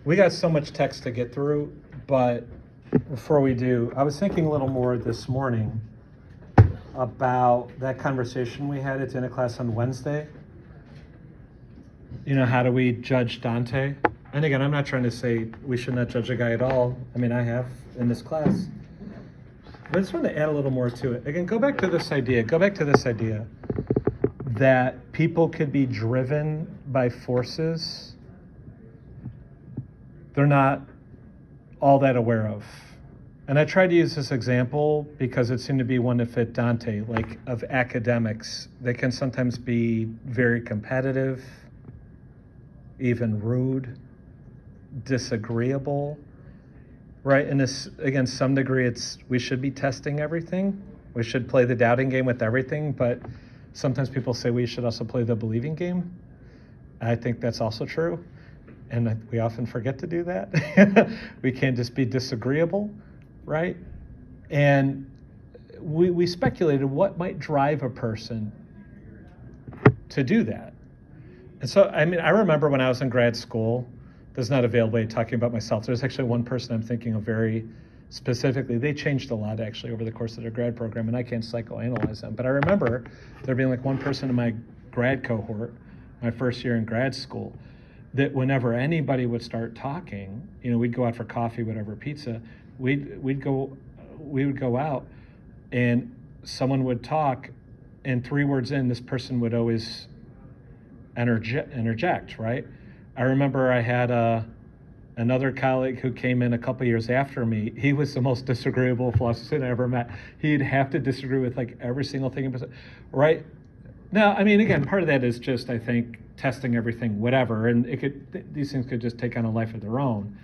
We got so much text to get through, but before we do, I was thinking a little more this morning about that conversation we had at the end of class on Wednesday. How do we judge Dante? And again, I'm not trying to say we should not judge a guy at all. I mean, I have in this class. But I just want to add a little more to it. Again, go back to this idea that people could be driven by forces they're not all that aware of. And I tried to use this example because it seemed to be one to fit Dante, like of academics. They can sometimes be very competitive, even rude, disagreeable, right? And this, again, some degree, we should be testing everything. We should play the doubting game with everything, but sometimes people say we should also play the believing game. I think that's also true. And we often forget to do that. We can't just be disagreeable, right? And we speculated what might drive a person to do that. And so, I mean, I remember when I was in grad school, there's not a veiled way of talking about myself. There's actually one person I'm thinking of very specifically. They changed a lot, actually, over the course of their grad program, and I can't psychoanalyze them. But I remember there being like one person in my grad cohort, my first year in grad school, that whenever anybody would start talking, we'd go out for coffee, whatever, pizza, we would go out and someone would talk, and 3 words in, this person would always interject, right? I remember I had another colleague who came in a couple years after me. He was the most disagreeable philosopher I ever met. He'd have to disagree with like every single thing, right? Now, I mean, again, part of that is just, I think, testing everything, whatever, and these things could just take on a life of their own.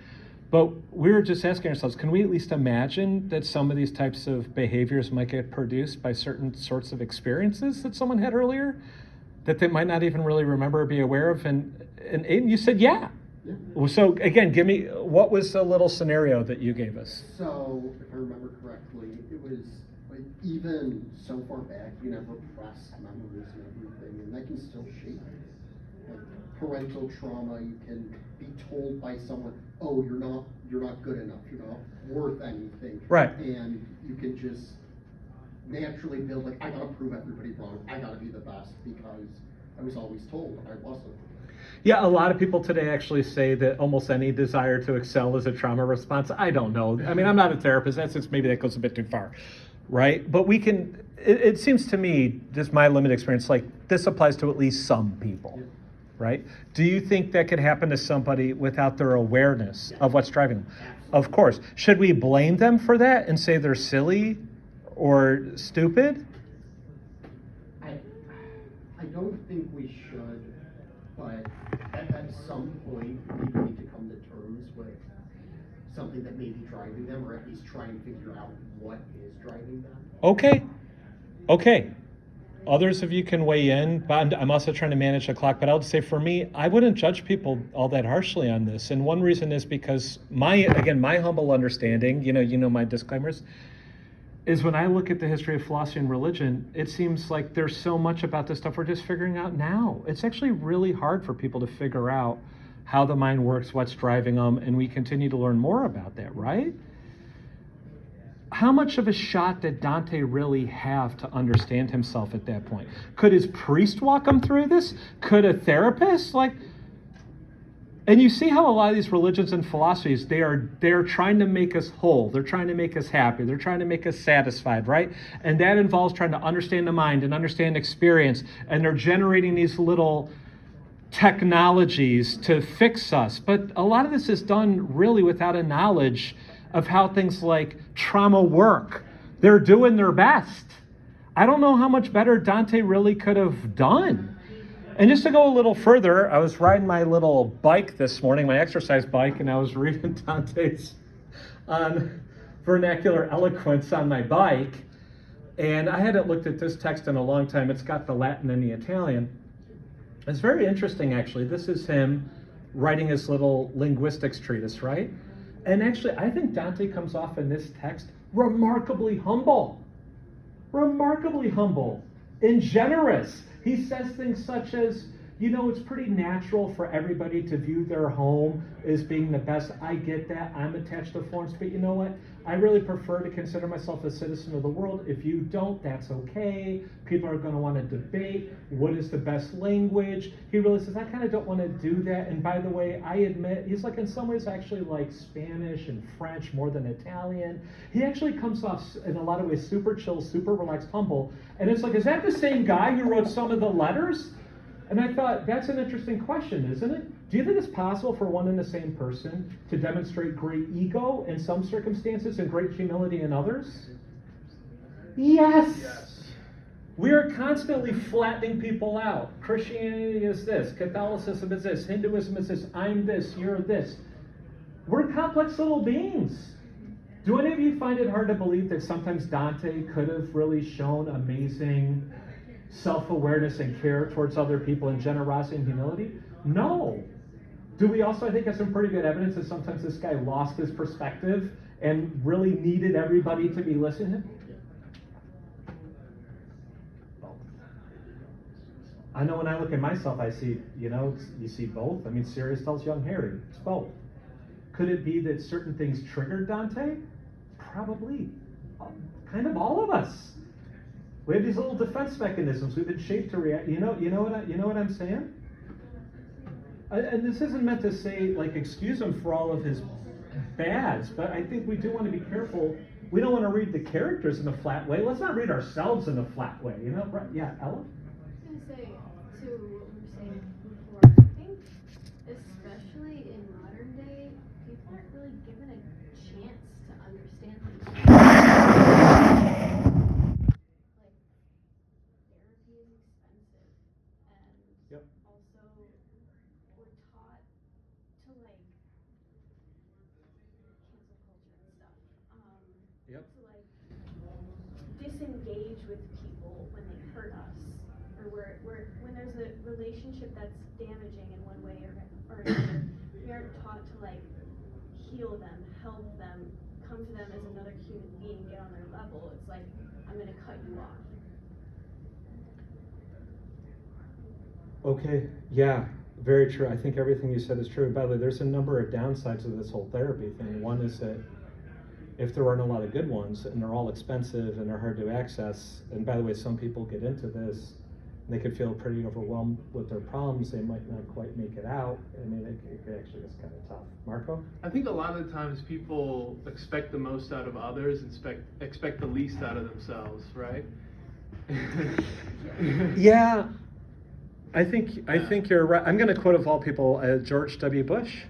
But we were just asking ourselves, can we at least imagine that some of these types of behaviors might get produced by certain sorts of experiences that someone had earlier that they might not even really remember or be aware of? And Aiden, you said, yeah. So again, what was the little scenario that you gave us? So, if I remember correctly, it was like even so far back, you have repressed memories and everything, and that can still shape you. Like parental trauma, you can be told by someone, "Oh, you're not good enough. You're not worth anything." Right. And you can just naturally build like, I gotta prove everybody wrong. I gotta be the best because I was always told I wasn't. Yeah, a lot of people today actually say that almost any desire to excel is a trauma response. I don't know. I mean, I'm not a therapist. Maybe that goes a bit too far, right? But it seems to me, just my limited experience, like this applies to at least some people, right? Do you think that could happen to somebody without their awareness of what's driving them? Of course. Should we blame them for that and say they're silly or stupid? I don't think we should, but at some point, people need to come to terms with something that may be driving them, or at least try and figure out what is driving them. Okay. Others of you can weigh in, but I'm also trying to manage the clock. But I would say for me, I wouldn't judge people all that harshly on this. And one reason is because my humble understanding, you know my disclaimers, is when I look at the history of philosophy and religion, it seems like there's so much about this stuff we're just figuring out now. It's actually really hard for people to figure out how the mind works, what's driving them, and we continue to learn more about that, right? How much of a shot did Dante really have to understand himself at that point? Could his priest walk him through this? Could a therapist? And you see how a lot of these religions and philosophies, they are trying to make us whole. They're trying to make us happy. They're trying to make us satisfied, right? And that involves trying to understand the mind and understand experience. And they're generating these little technologies to fix us. But a lot of this is done really without a knowledge of how things like trauma work. They're doing their best. I don't know how much better Dante really could have done. And just to go a little further, I was riding my little bike this morning, my exercise bike, and I was reading Dante's vernacular eloquence on my bike. And I hadn't looked at this text in a long time. It's got the Latin and the Italian. It's very interesting, actually. This is him writing his little linguistics treatise, right? And actually, I think Dante comes off in this text remarkably humble and generous. He says things such as, It's pretty natural for everybody to view their home as being the best. I get that. I'm attached to Florence, but you know what? I really prefer to consider myself a citizen of the world. If you don't, that's okay. People are going to want to debate what is the best language. He really says, I kind of don't want to do that. And by the way, I admit, he's like, in some ways, I actually like Spanish and French more than Italian. He actually comes off, in a lot of ways, super chill, super relaxed, humble. And it's like, is that the same guy who wrote some of the letters? And I thought, that's an interesting question, isn't it? Do you think it's possible for one and the same person to demonstrate great ego in some circumstances and great humility in others? Yes. We are constantly flattening people out. Christianity is this, Catholicism is this, Hinduism is this, I'm this, you're this. We're complex little beings. Do any of you find it hard to believe that sometimes Dante could have really shown amazing self-awareness and care towards other people and generosity and humility? No. Do we also, I think, have some pretty good evidence that sometimes this guy lost his perspective and really needed everybody to be listening to him? I know when I look at myself, I see, you see both. I mean, Sirius tells young Harry, it's both. Could it be that certain things triggered Dante? Probably. Kind of all of us. We have these little defense mechanisms. We've been shaped to react. You know what I'm saying? And this isn't meant to say, excuse him for all of his bads, but I think we do want to be careful. We don't want to read the characters in a flat way. Let's not read ourselves in a flat way, Right? Yeah, Ella? I was going to say, to what we were saying before, I think, especially in modern day, people aren't really given a chance to understand themselves. Therapy is expensive, and Yep. also we're taught to cancel culture and stuff. Yep. To disengage with people when they hurt us, or when there's a relationship that's damaging in one way or another. We aren't taught to heal them, help them, come to them as another human being, get on their level. It's like, I'm going to cut you off. Okay, yeah, very true. I think everything you said is true. By the way, there's a number of downsides of this whole therapy thing. One is that if there aren't a lot of good ones, and they're all expensive and they're hard to access, and by the way, some people get into this, and they could feel pretty overwhelmed with their problems, they might not quite make it out. I mean, it actually is kind of tough. Marco? I think a lot of the times people expect the most out of others and expect the least out of themselves, right? Yeah, I think you're right. I'm going to quote of all people George W. Bush.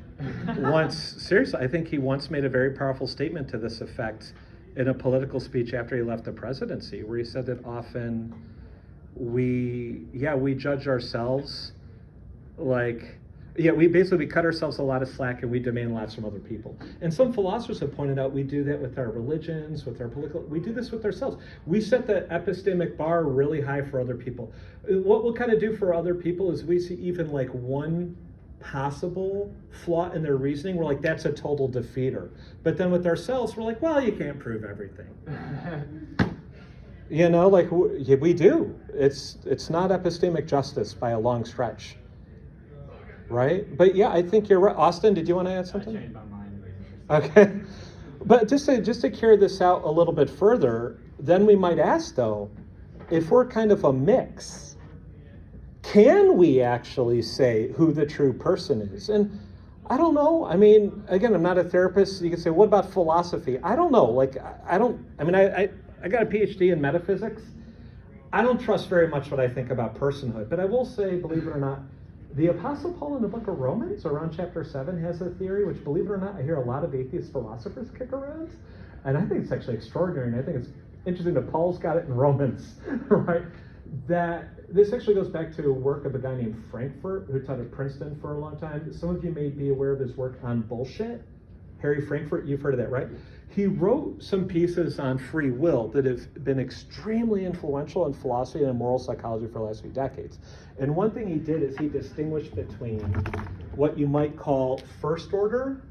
Seriously, I think he once made a very powerful statement to this effect in a political speech after he left the presidency, where he said that often we judge ourselves we cut ourselves a lot of slack and we demand lots from other people. And some philosophers have pointed out we do that with our religions, with our we do this with ourselves. We set the epistemic bar really high for other people. What we'll kind of do for other people is we see even one possible flaw in their reasoning, we're like, that's a total defeater. But then with ourselves, we're like, well, you can't prove everything. We do. It's not epistemic justice by a long stretch. Right? But yeah, I think you're right. Austin, did you want to add something? I changed my mind. Okay. But just to carry this out a little bit further, then we might ask, though, if we're kind of a mix, can we actually say who the true person is? And I don't know. I mean, again, I'm not a therapist. You can say, what about philosophy? I don't know. I got a PhD in metaphysics. I don't trust very much what I think about personhood. But I will say, believe it or not, the Apostle Paul in the book of Romans, around chapter 7, has a theory, which, believe it or not, I hear a lot of atheist philosophers kick around. And I think it's actually extraordinary. And I think it's interesting that Paul's got it in Romans, right? That this actually goes back to a work of a guy named Frankfurt, who taught at Princeton for a long time. Some of you may be aware of his work on bullshit. Harry Frankfurt, you've heard of that, right? He wrote some pieces on free will that have been extremely influential in philosophy and moral psychology for the last few decades. And one thing he did is he distinguished between what you might call first order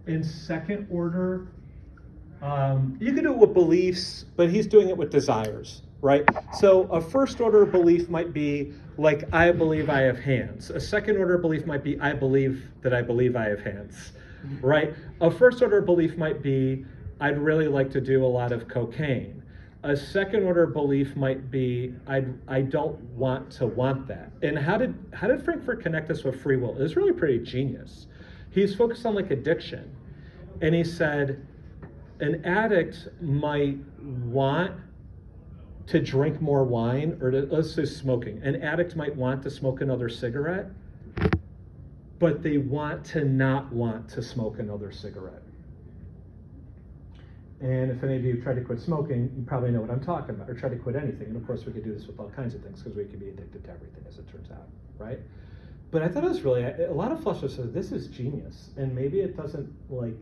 and second order. You can do it with beliefs, but he's doing it with desires. right? So a first order belief might be like, I believe I have hands. A second order belief might be, I believe I have hands, right? A first order belief might be, I'd really like to do a lot of cocaine. A second order belief might be, I don't want to want that. And how did Frankfurt connect us with free will? It was really pretty genius. He's focused on like addiction. And he said, an addict might want to drink more wine, or let's say smoking. An addict might want to smoke another cigarette, but they want to smoke another cigarette. And if any of you try to quit smoking, you probably know what I'm talking about, or try to quit anything. And of course, we could do this with all kinds of things, because we could be addicted to everything, as it turns out, right? But I thought it was really, a lot of philosophers said, this is genius. And maybe it doesn't like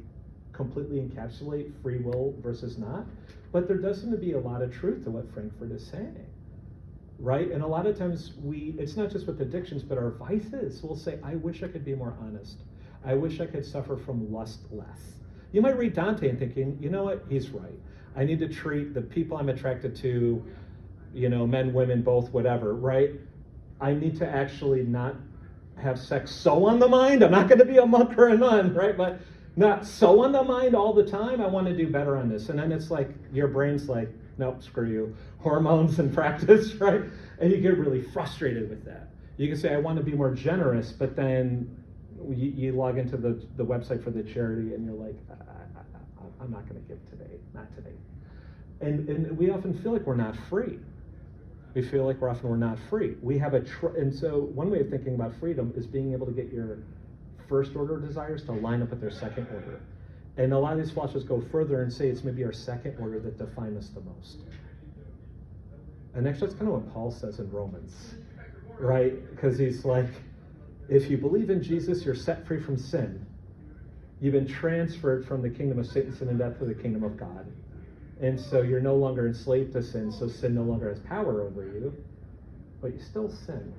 completely encapsulate free will versus not, but there does seem to be a lot of truth to what Frankfurt is saying, right? And a lot of times it's not just with addictions, but our vices. We'll say, I wish I could be more honest. I wish I could suffer from lust less. You might read Dante and thinking, you know what, he's right. I need to treat the people I'm attracted to, men, women, both, whatever, right? I need to actually not have sex so on the mind. I'm not going to be a monk or a nun, right? But not so on the mind all the time. I want to do better on this. And then it's like, your brain's like, nope, screw you. Hormones and practice, right? And you get really frustrated with that. You can say, I want to be more generous, but then you log into the website for the charity and you're like, I'm not going to give today, not today. And we often feel like we're not free. We feel like we're not free. We have and so one way of thinking about freedom is being able to get your first order desires to line up with their second order. And a lot of these philosophers go further and say it's maybe our second order that define us the most. And actually that's kind of what Paul says in Romans, right? Because he's like, if you believe in Jesus, you're set free from sin. You've been transferred from the kingdom of Satan, sin, and death to the kingdom of God. And so you're no longer enslaved to sin, so sin no longer has power over you. But you still sin.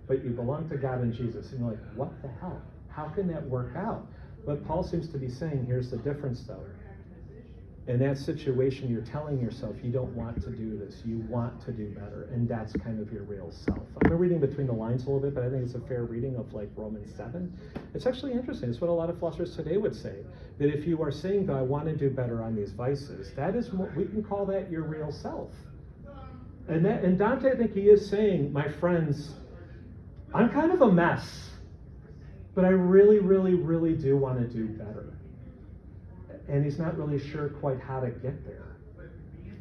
But you belong to God and Jesus. And you're like, what the hell? How can that work out? But Paul seems to be saying, here's the difference though. In that situation, you're telling yourself you don't want to do this. You want to do better. And that's kind of your real self. I'm reading between the lines a little bit, but I think it's a fair reading of like Romans 7. It's actually interesting. It's what a lot of philosophers today would say. That if you are saying that I want to do better on these vices, that is what we can call that your real self. And Dante, I think he is saying, my friends, I'm kind of a mess, but I really, really, really do want to do better. And he's not really sure quite how to get there.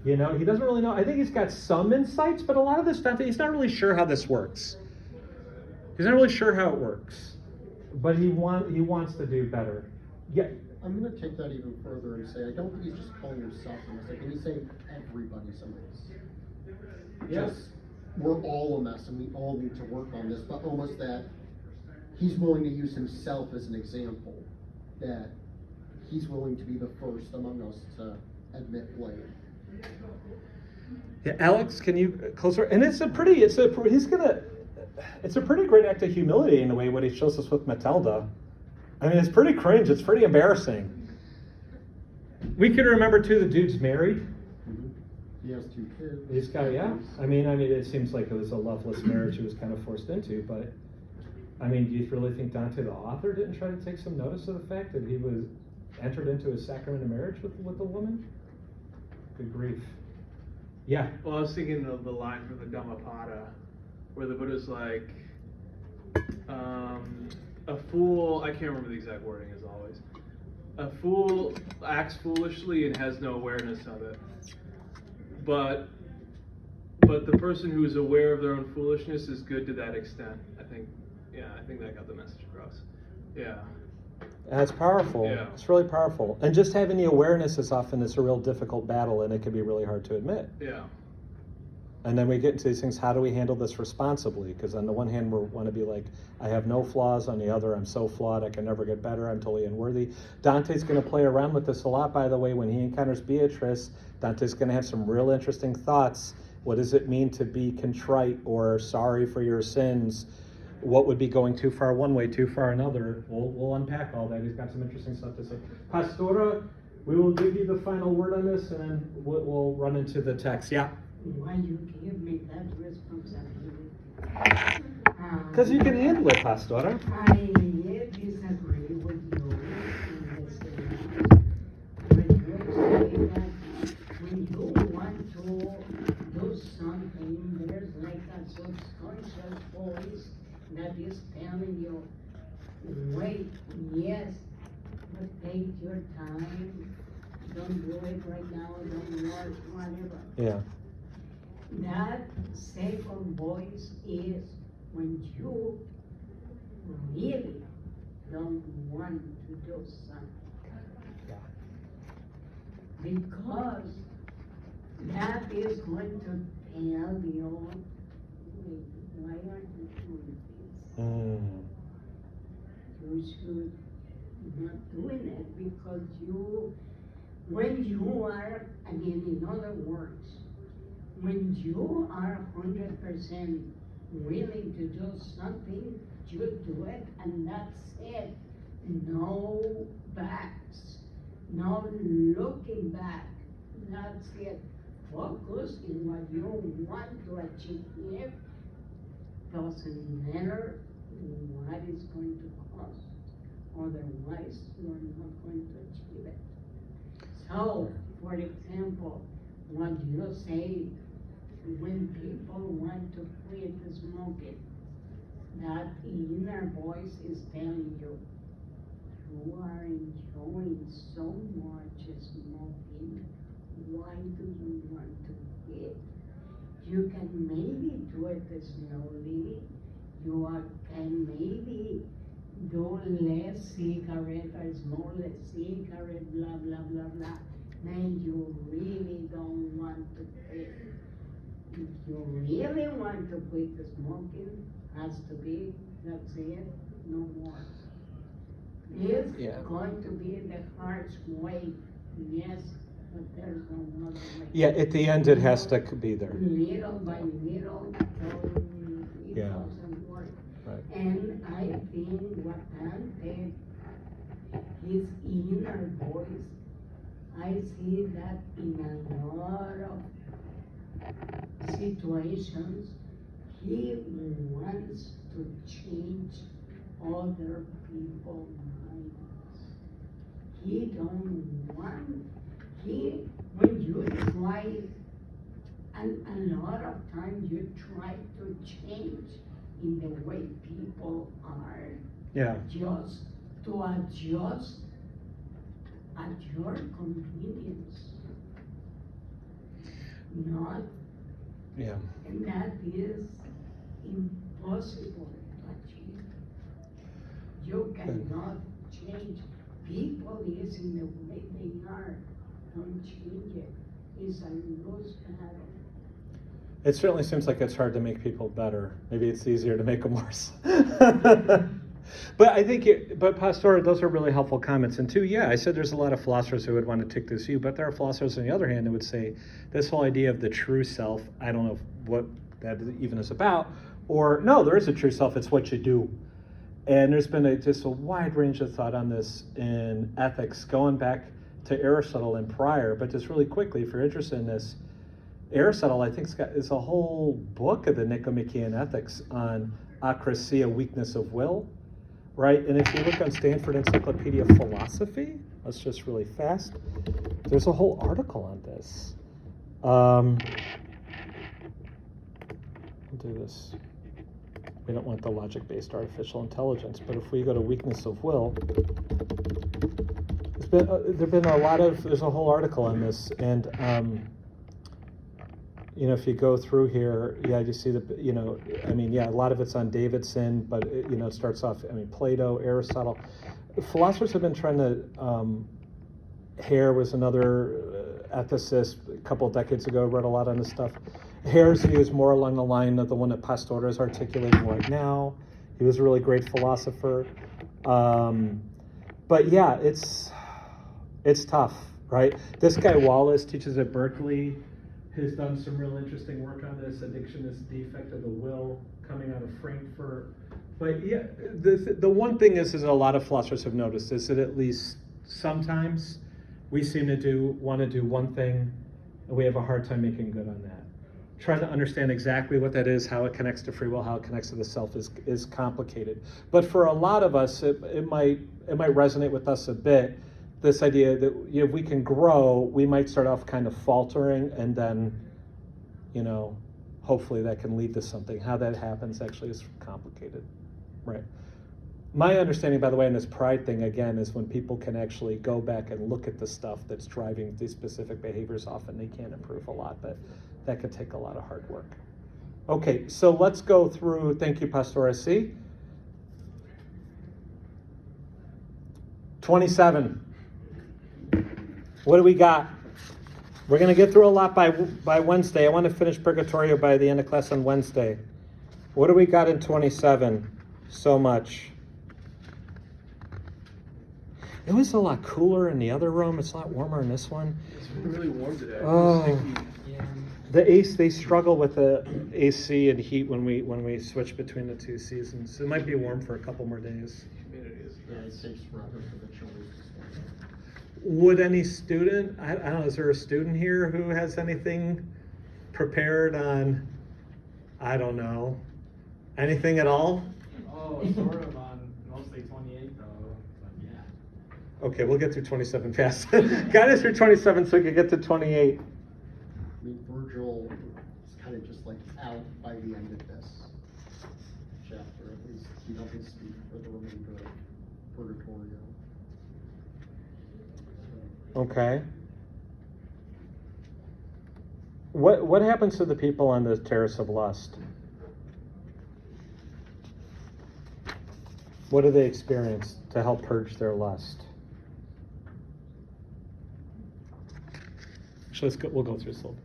He doesn't really know. I think he's got some insights, but a lot of this stuff, he's not really sure how this works. He's not really sure how it works, but he wants to do better. Yeah. I'm going to take that even further and say, I don't think he's just calling himself a mess. I think he's saying everybody's a mess. Yes. Just, we're all a mess, and we all need to work on this, but almost that he's willing to use himself as an example, that he's willing to be the first among us to admit blame. Yeah, Alex, can you closer? And it's a pretty great act of humility in a way what he shows us with Matilda. I mean, it's pretty cringe. It's pretty embarrassing. We can remember too, the dude's married. Mm-hmm. He has 2 kids. He's got, yeah. I mean, it seems like it was a loveless marriage he was kind of forced into, but I mean, do you really think Dante, the author, didn't try to take some notice of the fact that he was entered into a sacrament of marriage with a woman? Good grief. Yeah. Well, I was thinking of the line from the Dhammapada, where the Buddha's like, a fool, I can't remember the exact wording as always, a fool acts foolishly and has no awareness of it. But the person who is aware of their own foolishness is good to that extent. I think that got the message across. Yeah. That's powerful. Yeah. It's really powerful. And just having the awareness is often a real difficult battle, and it can be really hard to admit. Yeah. And then we get into these things, how do we handle this responsibly? Because on the one hand, we want to be like, I have no flaws. On the other, I'm so flawed, I can never get better. I'm totally unworthy. Dante's going to play around with this a lot, by the way. When he encounters Beatrice, Dante's going to have some real interesting thoughts. What does it mean to be contrite or sorry for your sins? What would be going too far one way, too far another? We'll unpack all that. He's got some interesting stuff to say. Pastora, we will give you the final word on this, and then we'll run into the text. Yeah. why you give me that responsibility? Because you can handle it, Pastora. I disagree with you in the sense when you say that when you want to do something, there's like a subconscious voice that is telling you, wait, yes, but take your time, don't do it right now, don't rush, whatever. Yeah. That second voice is when you really don't want to do something. Because that is going to tell you, wait, why aren't you doing this? Mm. You should not doing it because when you are, I mean, in other words, when you are 100% willing to do something, you do it, and that's it. No backs, no looking back. That's it. Focus in what you want to achieve. Doesn't matter what it's going to cost. Otherwise, you're not going to achieve it. So, for example, what you say, when people want to quit smoking, that inner voice is telling you, you are enjoying so much smoking, why do you want to quit? You can maybe do it slowly, can maybe do less cigarette or smoke less cigarette, blah, blah, blah, blah. Then you really don't want to quit. If you really want to quit smoking, has to be, that's it, no more. It's going to be the harsh way, yes, but there's no other way. Yeah, at the end it has to be there. Little by little, it doesn't work. Right. And I think what Dante, his inner voice, I see that in a lot of situations, he wants to change other people's minds. He don't want, when you try, and a lot of times you try to change in the way people are, just to adjust at your convenience. Not, and that is impossible to achieve. You cannot change. People is in the way they are. Don't change it. It's a loose battle. It certainly seems like it's hard to make people better. Maybe it's easier to make them worse. But I think, but Pastor, those are really helpful comments. And two, I said there's a lot of philosophers who would want to take this view, but there are philosophers on the other hand who would say this whole idea of the true self, I don't know what that even is about, or no, there is a true self, it's what you do. And there's been just a wide range of thought on this in ethics, going back to Aristotle and prior, but just really quickly, if you're interested in this, Aristotle, I think, is a whole book of the Nicomachean Ethics on akrasia, weakness of will, right? And if you look on Stanford Encyclopedia of Philosophy, that's just really fast, there's a whole article on this. I'll do this. We don't want the logic-based artificial intelligence, but if we go to weakness of will, there's a whole article on this, and if you go through here, you see a lot of it's on Davidson, but it starts off, Plato, Aristotle. Philosophers have been trying to, Hare was another ethicist a couple of decades ago, wrote a lot on this stuff. Hare's view is more along the line of the one that Pastor is articulating right now. He was a really great philosopher. But it's tough, right? This guy Wallace teaches at Berkeley, has done some real interesting work on this. Addiction is a defect of the will, coming out of Frankfurt. But the one thing is a lot of philosophers have noticed is that at least sometimes we seem to want to do one thing, and we have a hard time making good on that. trying to understand exactly what that is, how it connects to free will, how it connects to the self is complicated. But for a lot of us, it might resonate with us a bit. This idea that if we can grow, we might start off kind of faltering, and then, hopefully that can lead to something. How that happens actually is complicated, right? My understanding, by the way, in this pride thing, again, is when people can actually go back and look at the stuff that's driving these specific behaviors, often they can improve a lot, but that could take a lot of hard work. Okay, so let's go through, thank you, Pastora C. 27. What do we got? We're going to get through a lot by Wednesday. I want to finish Purgatorio by the end of class on Wednesday. What do we got in 27? So much. It was a lot cooler in the other room. It's a lot warmer in this one. It's really warm today. Oh. The AC, they struggle with the AC and heat when we switch between the two seasons. It might be warm for a couple more days. Humidity is Yeah, it takes forever for the chilies to stand. Would any student, I don't know, is there a student here who has anything prepared on, I don't know, anything at all? Oh, sort of on mostly 28 though, but yeah. Okay, we'll get through 27 fast. Got us through 27 so we can get to 28. I mean, Virgil is kind of just like out by the end of this chapter, at least. He doesn't speak for the remainder of Purgatorio. Okay. What happens to the people on the terrace of lust? What do they experience to help purge their lust? So we'll go through this a little.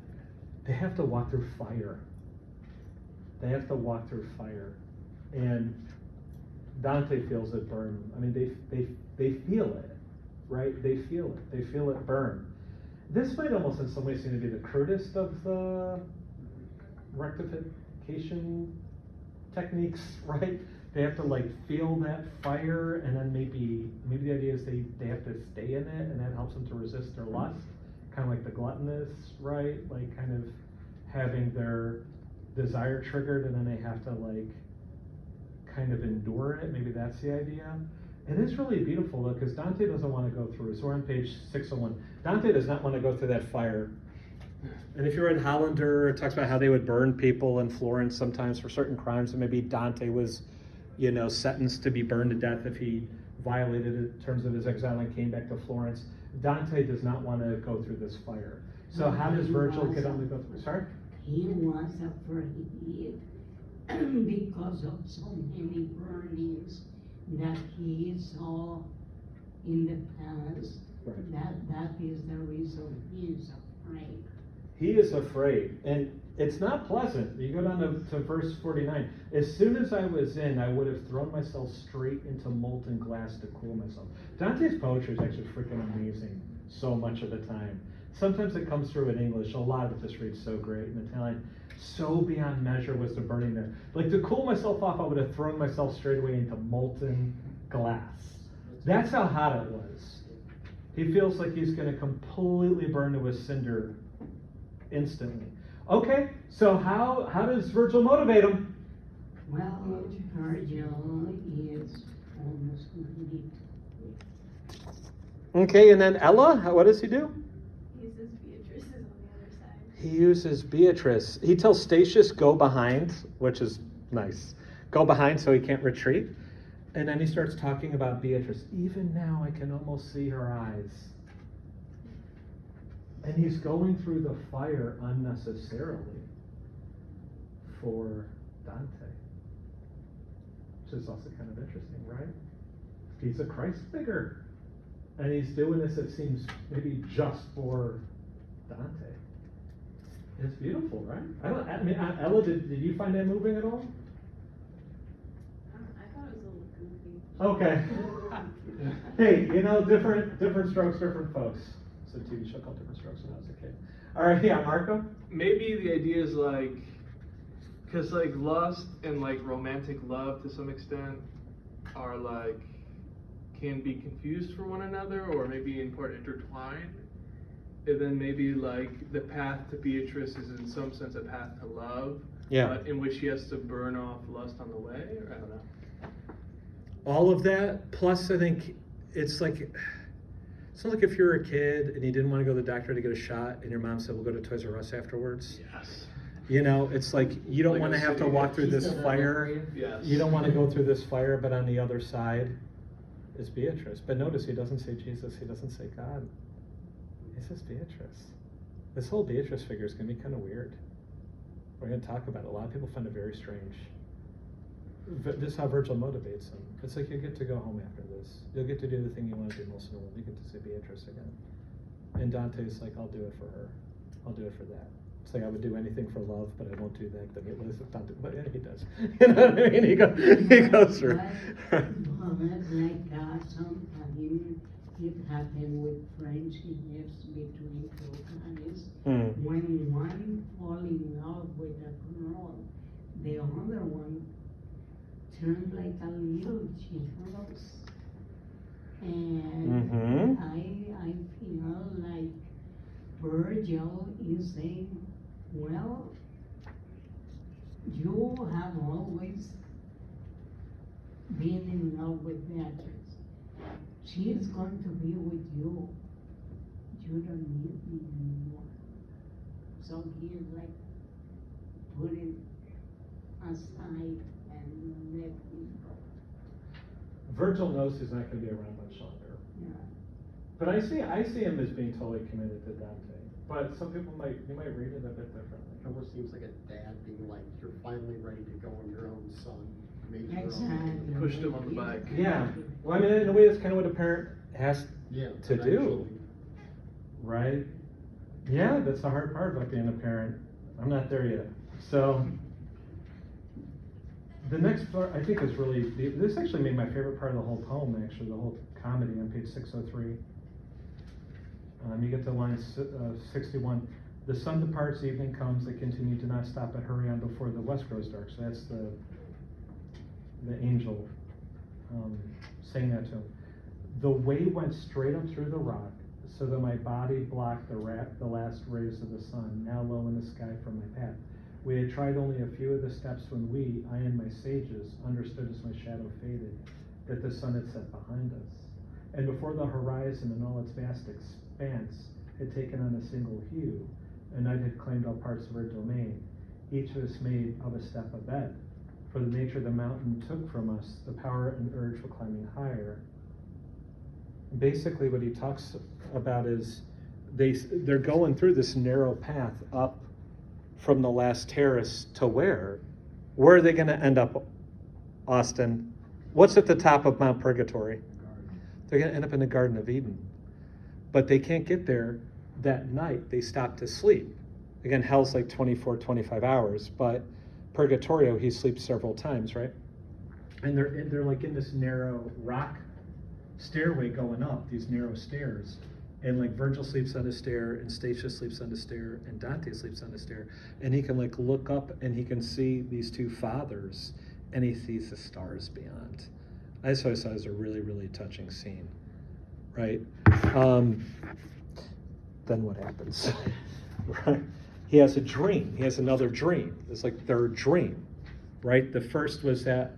They have to walk through fire. They have to walk through fire. And Dante feels it burn. I mean, they feel it, right? They feel it. They feel it burn. This might almost in some ways seem to be the crudest of the rectification techniques, right? They have to like feel that fire, and then maybe the idea is they have to stay in it, and that helps them to resist their lust. Kind of like the gluttonous, right? Like kind of having their desire triggered, and then they have to like kind of endure it. Maybe that's the idea. It is really beautiful though, because Dante doesn't want to go through. So we're on page 601. Dante does not want to go through that fire. And if you read Hollander, it talks about how they would burn people in Florence sometimes for certain crimes, and maybe Dante was, sentenced to be burned to death if he violated the terms of his exile and came back to Florence. Dante does not want to go through this fire. So how does Virgil get on to go through? Sorry? He was afraid because of so many burnings that he saw in the past. Right. That is the reason he is afraid. He is afraid, and it's not pleasant. You go down to verse 49. As soon as I was in, I would have thrown myself straight into molten glass to cool myself. Dante's poetry is actually freaking amazing so much of the time. Sometimes it comes through in English. A lot of it just reads so great in Italian. So beyond measure was the burning there. Like to cool myself off, I would have thrown myself straight away into molten glass. That's how hot it was. He feels like he's going to completely burn to a cinder instantly. Okay, so how does Virgil motivate him? Well, Virgil is almost complete. Okay, and then Ella, what does he do? He uses Beatrice is on the other side. He uses Beatrice. He tells Statius, go behind, which is nice. Go behind so he can't retreat. And then he starts talking about Beatrice. Even now I can almost see her eyes. And he's going through the fire unnecessarily for Dante. Which is also kind of interesting, right? He's a Christ figure. And he's doing this, it seems, maybe just for Dante. It's beautiful, right? I mean, Ella, did you find that moving at all? I thought it was a little goofy. Okay. Hey, different strokes, different folks. It's a TV show called Different Strokes when I was a kid. All right, yeah, Marco? maybe the idea is like, because like lust and like romantic love to some extent are like, can be confused for one another or maybe in part intertwined. and then maybe like the path to Beatrice is in some sense a path to love. Yeah. In which he has to burn off lust on the way, or I don't know. All of that, plus I think it's not like if you're a kid and you didn't want to go to the doctor to get a shot and your mom said, we'll go to Toys R Us afterwards. Yes. You know, it's like you don't Like want to a have to city. walk through She this said that fire. for you? Yes. You don't want to go through this fire, but on the other side is Beatrice. But notice he doesn't say Jesus, he doesn't say God. He says Beatrice. This whole Beatrice figure is going to be kind of weird. We're going to talk about it. A lot of people find it very strange. This is how Virgil motivates him. It's like you get to go home after this. You'll get to do the thing you want to do most in the world. You get to see Beatrice again. And Dante's like, I'll do it for her. I'll do it for that. It's like I would do anything for love, but I won't do that. Then Dante, but yeah, he does. You know what I mean? He goes through. But like sometimes it happened with friendships between two guys. When one fall in love with a girl, the other one turned like a little jealous. And I feel like Virgil is saying, well, you have always been in love with Beatrice. She is going to be with you. You don't need me anymore. So he is like putting aside and let me go. Virgil knows he's not going to be around much longer. Yeah. But I see him as being totally committed to Dante. But some people might read it a bit differently. It almost seems like a dad being like, you're finally ready to go on your own, son. Make your own Exactly. Pushed him on the bike. Yeah. Well, I mean, in a way, that's kind of what a parent has Yeah, to do, eventually. right? Yeah, that's the hard part about being a parent. I'm not there yet. So, the next part, I think, is really, this actually made my favorite part of the whole poem, actually, the whole comedy on page 603. You get to line 61. The sun departs, evening comes, they continue to not stop but hurry on before the west grows dark. So that's the angel saying that to him. The way went straight up through the rock, so that my body blocked the last rays of the sun, now low in the sky from my path. We had tried only a few of the steps when I and my sages, understood as my shadow faded, that the sun had set behind us. And before the horizon in all its vast expanse had taken on a single hue, and night had claimed all parts of her domain, each of us made of a step a bed. For the nature of the mountain took from us the power and urge for climbing higher. Basically what he talks about is they're going through this narrow path up from the last terrace to where? Where are they going to end up, Austin? What's at the top of Mount Purgatory? They're going to end up in the Garden of Eden. But they can't get there that night. They stop to sleep. Again, hell's like 24, 25 hours, but Purgatorio, he sleeps several times, right? And they're like in this narrow rock stairway going up, these narrow stairs. And like Virgil sleeps on a stair, and Statius sleeps on a stair, and Dante sleeps on a stair. And he can like look up and he can see these two fathers, and he sees the stars beyond. I just always thought it was a really, really touching scene, right? Then what happens? Right? He has a dream. He has another dream. It's like third dream, right? The first was that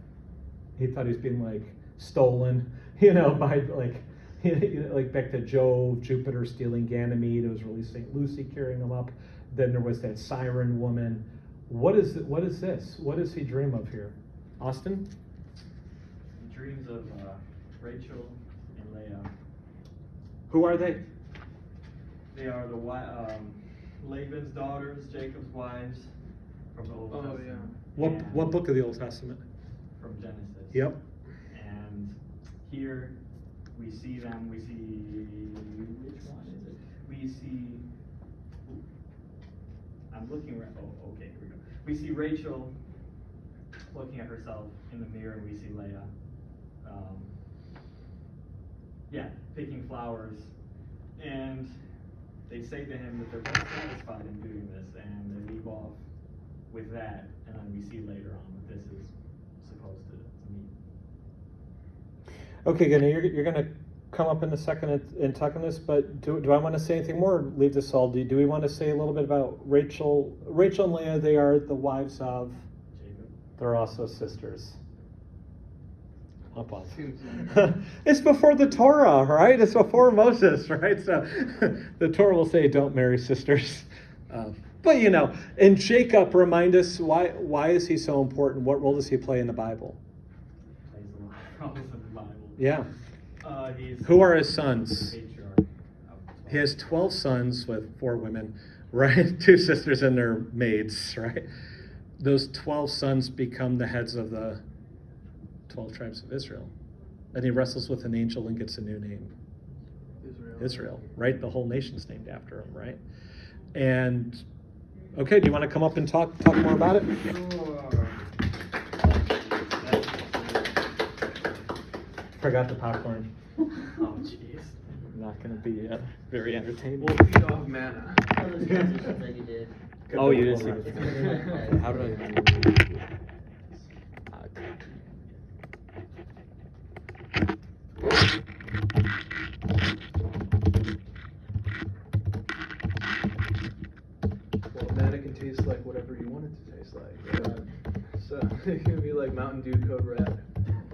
he thought he was being like stolen, by like back to Jove, Jupiter stealing Ganymede. It was really St. Lucy carrying him up. Then there was that siren woman. What is this? What does he dream of here? Austin? He dreams of Rachel and Leah. Who are they? They are the Laban's daughters, Jacob's wives, from the Old Testament. What And book of the Old Testament? From Genesis. Yep. And here we see them. We see, which one is it? We see. I'm looking. Okay, here we go. We see Rachel looking at herself in the mirror, and we see Leah. Picking flowers, and they say to him that they're both satisfied in doing this, and they leave off with that, and then we see later on that this is supposed to mean. Okay, good. Now you're gonna come up in a second and talk on this, but do I want to say anything more or leave this all? Do we want to say a little bit about Rachel and Leah? They are the wives of Jacob. They're also sisters. Up on. Seems- It's before the Torah, right? It's before Moses, right? So the Torah will say, "Don't marry sisters." But and Jacob, remind us why is he so important? What role does he play in the Bible? Plays a lot of roles in the Bible. Yeah. He's Who are his sons? the patriarch of 12. He has 12 sons with 4 women, right? 2 sisters and their maids, right? Those 12 sons become the heads of the 12 tribes of Israel. And he wrestles with an angel and gets a new name. Israel, right? The whole nation's named after him, right? And okay, do you want to come up and talk more about it? Sure. Forgot the popcorn. Oh, jeez. Not going to be very entertaining. We'll feed off manna. All those transitions that you did. Oh, you did see It's it. gonna be like that. How did I? Well, manna can taste like whatever you want it to taste like. Right? So it can be like Mountain Dew Code Red.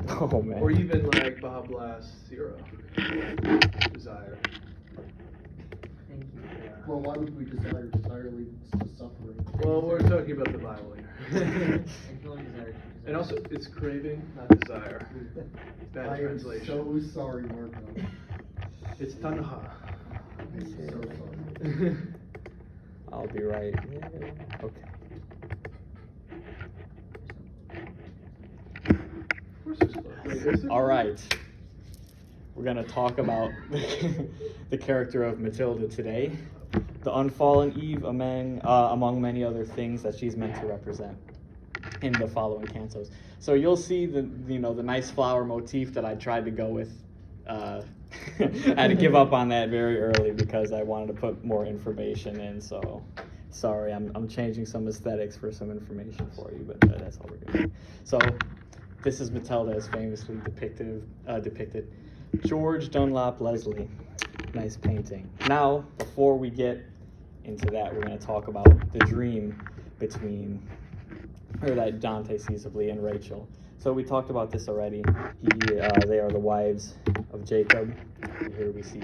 Oh man. Or even like Baja Blast Zero. Desire. Thank you. Well, why would we desire leads to suffering? Well, we're talking about the Bible here. If you only desire to And also, it's craving, not desire. Bad I am translation. so sorry, Marco. It's tanha. I'm so sorry. I'll be right. Okay. Of course it's close. Wait, is it? All right. We're gonna talk about the character of Matilda today, the unfallen Eve among many other things that she's meant to represent in the following cantos. So you'll see the nice flower motif that I tried to go with. I had to give up on that very early because I wanted to put more information in. So sorry, I'm changing some aesthetics for some information for you, but that's all we're doing. So this is Matilda as famously depicted. George Dunlop Leslie. Nice painting. Now, before we get into that, we're going to talk about the dream that Dante sees of Leah and Rachel. So we talked about this already. They are the wives of Jacob. Here we see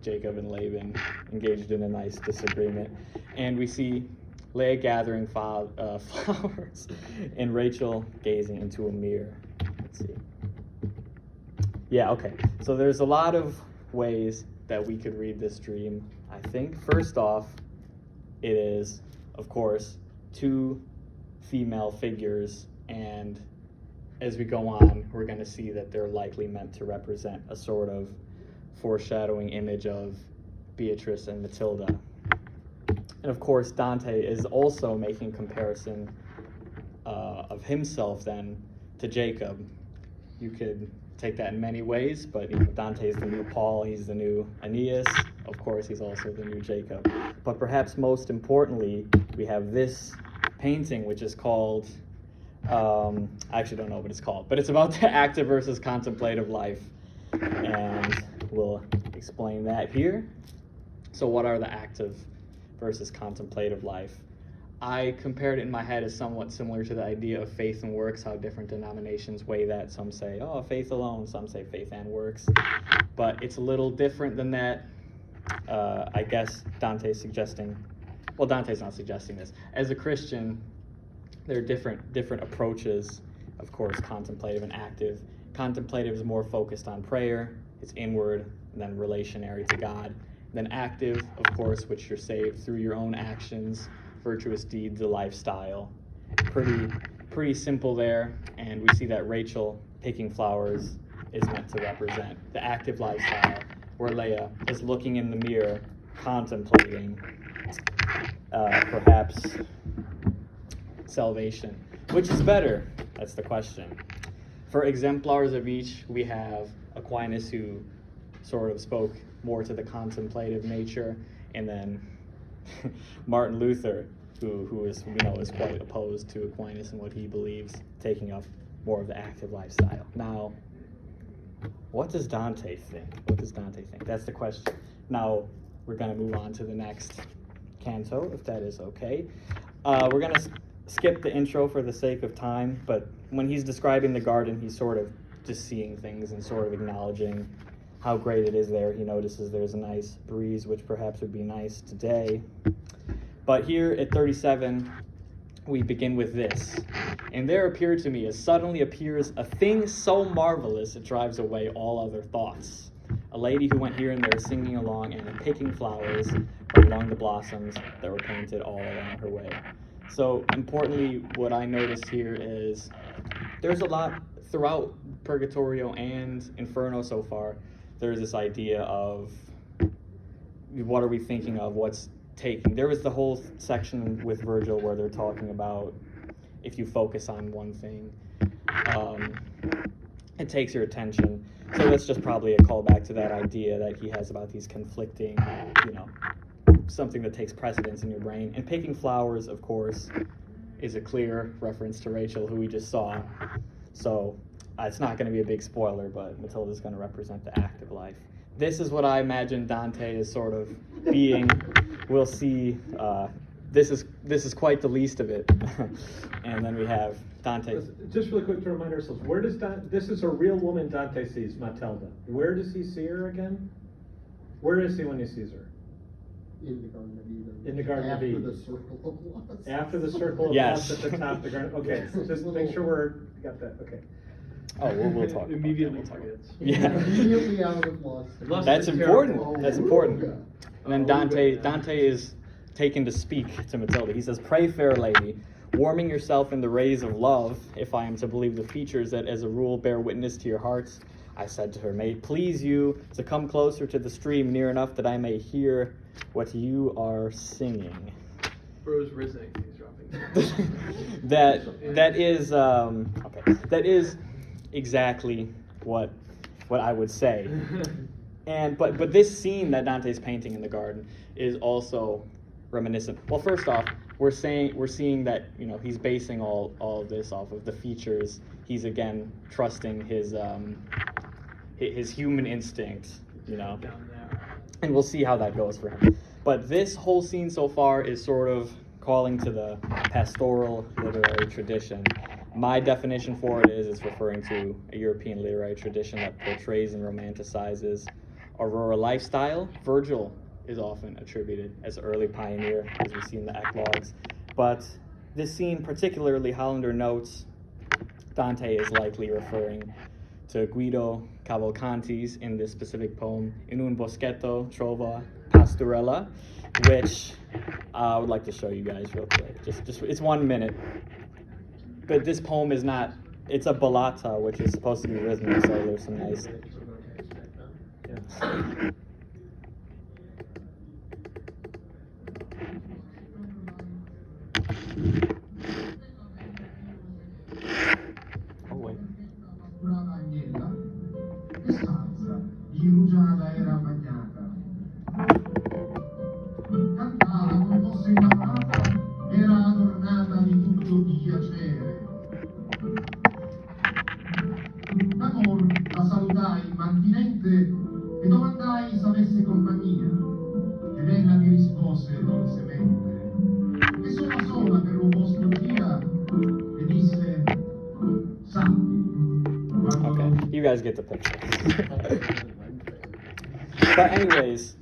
Jacob and Laban engaged in a nice disagreement. And we see Leah gathering flowers and Rachel gazing into a mirror. Let's see. Yeah, okay. So there's a lot of ways that we could read this dream. I think first off, it is, of course, 2 female figures, and as we go on, we're going to see that they're likely meant to represent a sort of foreshadowing image of Beatrice and Matilda. And of course, Dante is also making comparison of himself then to Jacob. You could take that in many ways, but Dante is the new Paul, he's the new Aeneas, of course he's also the new Jacob. But perhaps most importantly, we have this painting which is called, I actually don't know what it's called, but it's about the active versus contemplative life, and we'll explain that here. So what are the active versus contemplative life? I compared it in my head as somewhat similar to the idea of faith and works, how different denominations weigh that. Some say, oh, faith alone, some say faith and works. But it's a little different than that. I guess Dante's suggesting, well, Dante's not suggesting this. As a Christian, there are different approaches, of course, contemplative and active. Contemplative is more focused on prayer, it's inward, and then relationary to God. Then active, of course, which you're saved through your own actions, virtuous deeds, a lifestyle. Pretty simple there, and we see that Rachel picking flowers is meant to represent the active lifestyle, where Leah is looking in the mirror, contemplating perhaps salvation. Which is better? That's the question. For exemplars of each, we have Aquinas, who sort of spoke more to the contemplative nature, and then Martin Luther, who is quite opposed to Aquinas and what he believes, taking up more of the active lifestyle. Now, what does Dante think? What does Dante think? That's the question. Now, we're going to move on to the next canto, if that is okay. We're going to skip the intro for the sake of time, but when he's describing the garden, he's sort of just seeing things and sort of acknowledging how great it is there. He notices there's a nice breeze, which perhaps would be nice today. But here at 37, we begin with this. And there appeared to me, as suddenly appears, a thing so marvelous it drives away all other thoughts. A lady who went here and there singing along and picking flowers from among the blossoms that were painted all along her way. So importantly, what I noticed here is there's a lot throughout Purgatorio and Inferno so far. There's this idea of what are we thinking of, what's taking. There was the whole section with Virgil where they're talking about if you focus on one thing, it takes your attention. So that's just probably a callback to that idea that he has about these conflicting, something that takes precedence in your brain. And picking flowers, of course, is a clear reference to Rachel, who we just saw. So it's not going to be a big spoiler, but Matilda's going to represent the active life. This is what I imagine Dante is sort of being. We'll see. This is quite the least of it. And then we have Dante. Just really quick to remind ourselves, where does this is a real woman Dante sees, Matilda. Where does he see her again? Where is he when he sees her? In the Garden of Eden. In the Garden of Eden. After the circle of loss. After the circle of Yes. loss at the top of the garden. Okay, just make sure we got that. Okay. Oh, we'll talk. Immediately about that. We'll talk. forgets. Yeah. Immediately out of loss. Lust That's is important. terrible. That's important. Yeah. And then Dante is taken to speak to Matilda. He says, "Pray, fair lady, warming yourself in the rays of love, if I am to believe the features that as a rule bear witness to your hearts, I said to her, may it please you to come closer to the stream near enough that I may hear what you are singing." Bro's Rizing, he's dropping. that is exactly what I would say. And but this scene that Dante's painting in the garden is also reminiscent. Well, first off, we're seeing that he's basing all of this off of the features. He's again trusting his human instinct, Down there. and we'll see how that goes for him. But this whole scene so far is sort of calling to the pastoral literary tradition. My definition for it is it's referring to a European literary tradition that portrays and romanticizes a rural lifestyle. Virgil is often attributed as an early pioneer, as we see in the eclogues. But this scene, particularly, Hollander notes, Dante is likely referring to Guido Cavalcanti's in this specific poem, In un boschetto trova pastorella, which I would like to show you guys real quick. Just it's 1 minute. But this poem is not, it's a ballata, which is supposed to be rhythmic, so there's some nice... Oh, wait. Brava agnella, e salsa, di rugiada era bagnata. Cantava come fosse innamorata, era adornata di tutto piacere. D'amor la salutai immantinente e domandai s'avesse compagnia. Ed ella mi rispose dolcemente che sola per un posto via, e disse salvi. Okay, you guys get the picture. But anyways,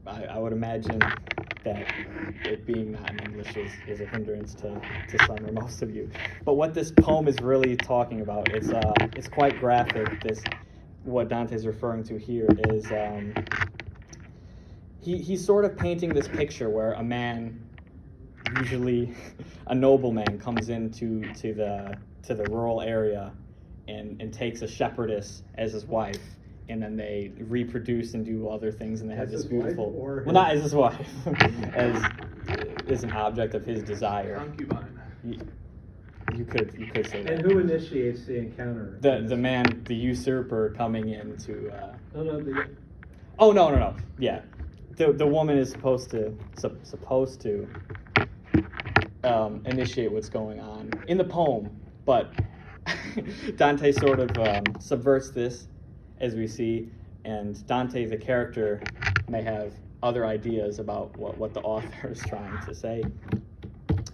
I would imagine that it being not in English is a hindrance to some or most of you. But what this poem is really talking about, it's quite graphic. What Dante's referring to here is he's sort of painting this picture where a man, usually a nobleman, comes into the rural area and takes a shepherdess as his wife, and then they reproduce and do other things, and they have As this his wife beautiful, or well, not as his wife, as an object of his desire. Concubine. You could say that. And who initiates the encounter? The man, the usurper, coming in to. Oh no, No. Yeah, the woman is supposed to initiate what's going on in the poem, but Dante sort of subverts this, as we see, and Dante, the character, may have other ideas about what the author is trying to say.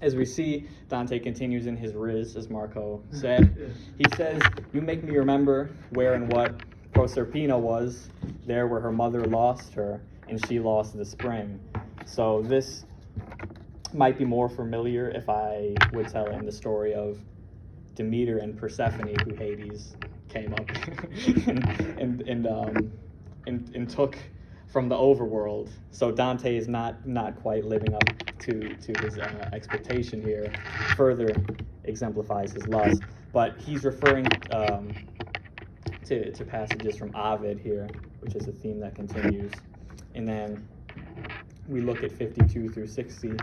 As we see, Dante continues in his riz, as Marco said. He says, "You make me remember where and what Proserpina was, there where her mother lost her, and she lost the spring." So this might be more familiar if I would tell him the story of Demeter and Persephone, who Hades came up and took from the overworld. So Dante is not quite living up to his expectation here. Further exemplifies his lust, but he's referring to passages from Ovid here, which is a theme that continues. And then we look at 52 through 60.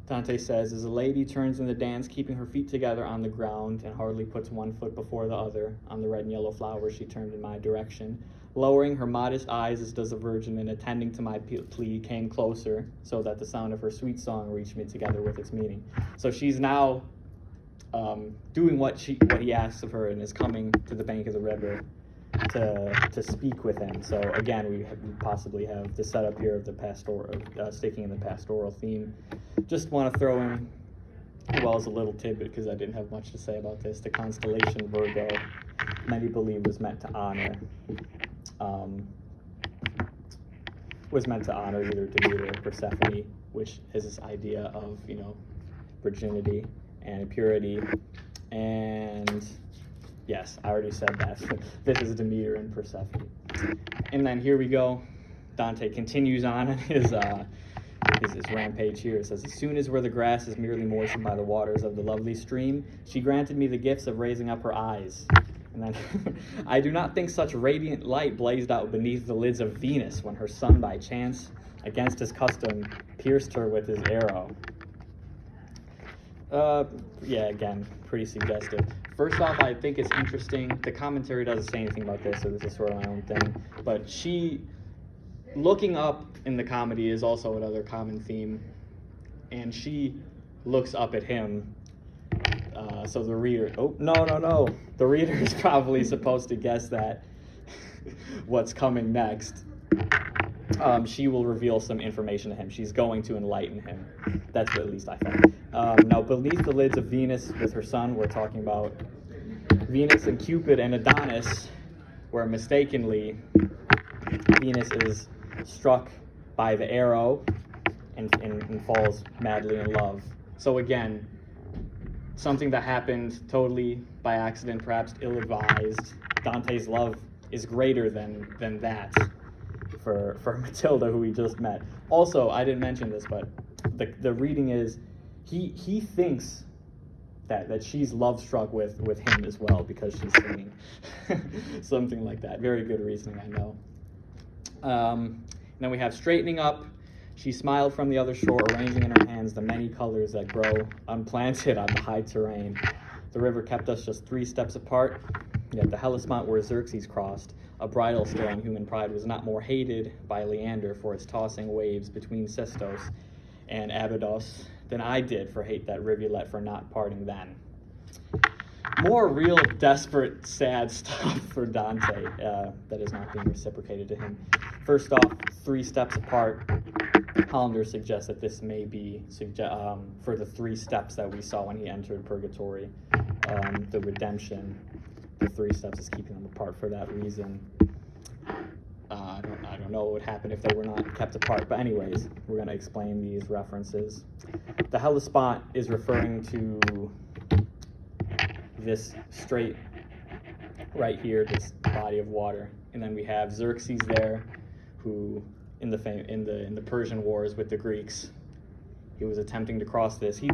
Dante says, "As a lady turns in the dance, keeping her feet together on the ground, and hardly puts one foot before the other, on the red and yellow flowers she turned in my direction. Lowering her modest eyes as does a virgin, and attending to my plea, came closer, so that the sound of her sweet song reached me together with its meaning." So she's now doing what he asks of her, and is coming to the bank of the river to speak with him. So again, we possibly have the setup here of the pastoral, sticking in the pastoral theme. Just want to throw in, well, as a little tidbit, because I didn't have much to say about this, the constellation Virgo, many believe was meant to honor either Demeter or Persephone, which is this idea of, virginity and purity. And yes, I already said that. This is Demeter and Persephone. And then here we go. Dante continues on in his rampage here. It says, "As soon as where the grass is merely moistened by the waters of the lovely stream, she granted me the gifts of raising up her eyes. And then, I do not think such radiant light blazed out beneath the lids of Venus when her son by chance, against his custom, pierced her with his arrow." Yeah, again, pretty suggestive. First off, I think it's interesting. The commentary doesn't say anything about this, so this is sort of my own thing. But she, looking up in the comedy is also another common theme. And she looks up at him. So the reader, the reader is probably supposed to guess that what's coming next. She will reveal some information to him. She's going to enlighten him. That's what at least I thought. Now, beneath the lids of Venus with her son, we're talking about Venus and Cupid and Adonis, where mistakenly Venus is struck by the arrow and falls madly in love. So again, something that happened totally by accident, perhaps ill-advised. Dante's love is greater than that for Matilda, who we just met. Also, I didn't mention this, but the reading is he thinks that she's love-struck with him as well, because she's singing. Something like that. Very good reasoning, I know. Then we have straightening up. She smiled from the other shore, arranging in her hands the many colors that grow unplanted on the high terrain. The river kept us just 3 steps apart, yet the Hellespont where Xerxes crossed, a bridal still on human pride, was not more hated by Leander for its tossing waves between Sestos and Abydos than I did for hate that rivulet for not parting then. More real, desperate, sad stuff for Dante that is not being reciprocated to him. First off, 3 steps apart. Hollander suggests that this may be for the 3 steps that we saw when he entered Purgatory. The redemption, the 3 steps is keeping them apart for that reason. I don't know what would happen if they were not kept apart, but anyways, we're going to explain these references. The Hellespont is referring to this strait right here, this body of water, and then we have Xerxes there, who in the Persian wars with the Greeks, he was attempting to cross this. He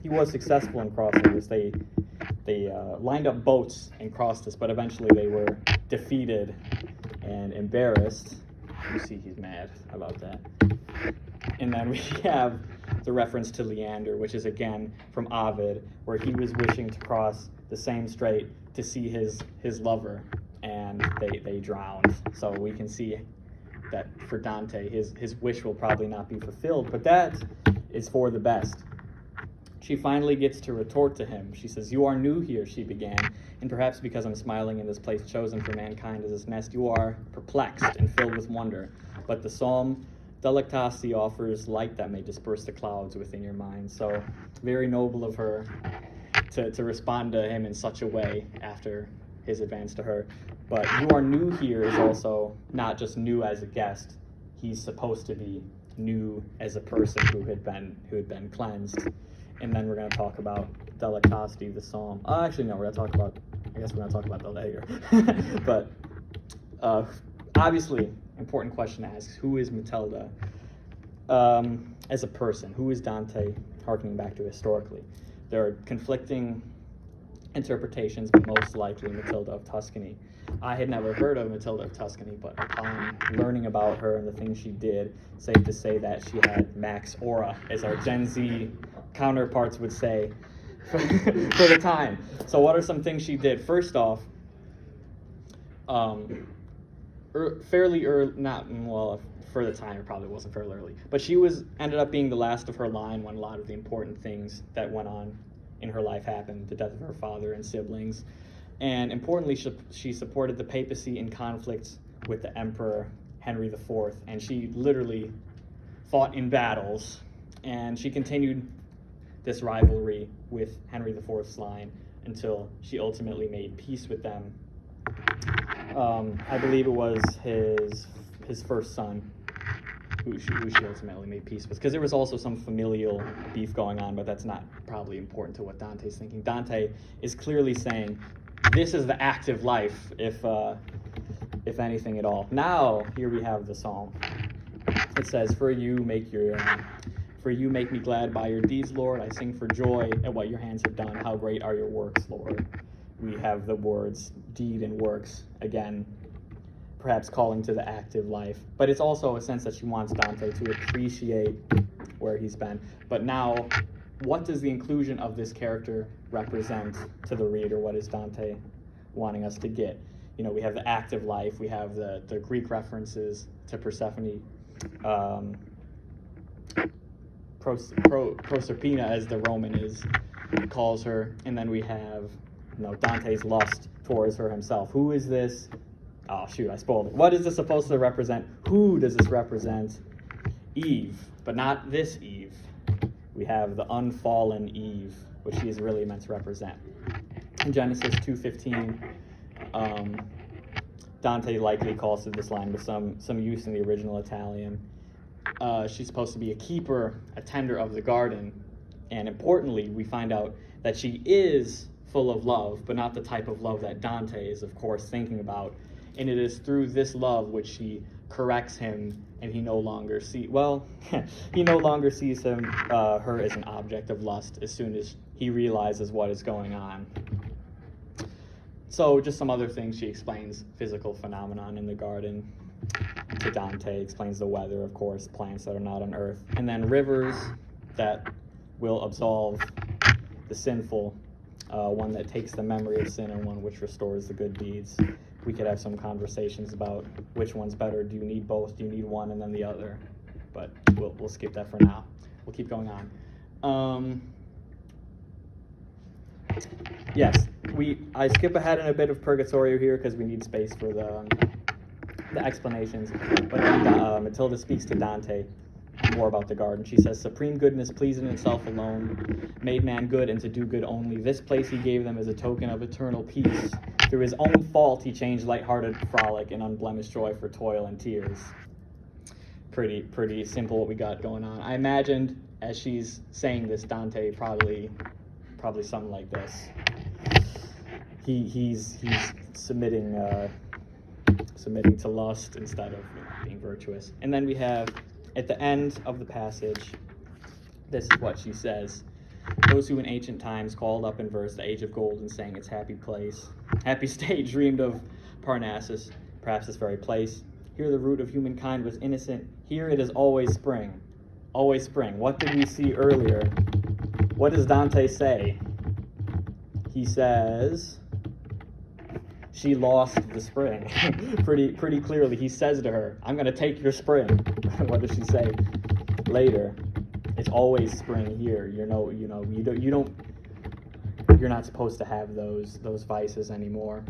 was successful in crossing this. They lined up boats and crossed this, but eventually they were defeated and embarrassed. You see he's mad about that. And then we have the reference to Leander, which is again from Ovid, where he was wishing to cross the same strait to see his lover, and they drowned. So we can see that for Dante, his wish will probably not be fulfilled, but that is for the best. She finally gets to retort to him. She says, "You are new here," she began, "and perhaps because I'm smiling in this place chosen for mankind as this nest, you are perplexed and filled with wonder. But the psalm Delectasti offers light that may disperse the clouds within your mind." So very noble of her to respond to him in such a way after his advance to her. But "you are new here" is also not just new as a guest. He's supposed to be new as a person who had been cleansed. And then we're going to talk about Delectasti, the psalm. Actually, no, I guess we're going to talk about that later. But obviously, important question to ask, who is Matilda as a person? Who is Dante, harkening back to historically? There are conflicting interpretations, but most likely Matilda of Tuscany. I had never heard of Matilda of Tuscany, but upon learning about her and the things she did, safe to say that she had max aura, as our Gen Z counterparts would say, for the time. So what are some things she did? First off, fairly early, for the time it probably wasn't fairly early, but she ended up being the last of her line when a lot of the important things that went on in her life happened, the death of her father and siblings. And importantly, she supported the papacy in conflicts with the Emperor Henry IV, and she literally fought in battles, and she continued this rivalry with Henry IV's line until she ultimately made peace with them. I believe it was his first son who she ultimately made peace with, because there was also some familial beef going on, but that's not probably important to what Dante's thinking. Dante is clearly saying, this is the active life, if anything at all. Now, here we have the psalm. It says, For you make me glad by your deeds, Lord. I sing for joy at what your hands have done. How great are your works, Lord." We have the words deed and works, again, perhaps calling to the active life. But it's also a sense that she wants Dante to appreciate where he's been. But now, what does the inclusion of this character represent to the reader? What is Dante wanting us to get? You know, we have the active life, we have the Greek references to Persephone, Proserpina, as the Roman calls her, and then we have Dante's lust towards her himself. Who is this? Oh shoot, I spoiled it. What is this supposed to represent? Who does this represent? Eve, but not this Eve. We have the unfallen Eve, which she is really meant to represent. In Genesis 2:15, Dante likely calls to this line with some use in the original Italian. She's supposed to be a keeper, a tender of the garden, and importantly, we find out that she is full of love, but not the type of love that Dante is, of course, thinking about. And it is through this love which she corrects him, and he no longer sees her as an object of lust as soon as he realizes what is going on. So just some other things. She explains physical phenomenon in the garden to Dante, explains the weather, of course, plants that are not on earth, and then rivers that will absolve the sinful, one that takes the memory of sin and one which restores the good deeds. We could have some conversations about which one's better. Do you need both? Do you need one and then the other? But we'll skip that for now. We'll keep going on. Yes, I skip ahead in a bit of Purgatorio here because we need space for the explanations. But then Matilda speaks to Dante more about the garden. She says, "Supreme goodness pleased in itself alone, made man good and to do good only. This place he gave them as a token of eternal peace. Through his own fault he changed lighthearted frolic and unblemished joy for toil and tears." Pretty simple what we got going on. I imagined as she's saying this, Dante probably something like this. He's submitting to lust instead of being virtuous. And then we have, at the end of the passage, this is what she says. "Those who in ancient times called up in verse the age of gold and sang its happy place, happy state, dreamed of Parnassus, perhaps this very place. Here the root of humankind was innocent. Here it is always spring." Always spring. What did we see earlier? What does Dante say? He says she lost the spring. pretty clearly, he says to her, "I'm going to take your spring." What does she say later? It's always spring here. You're not supposed to have those vices anymore.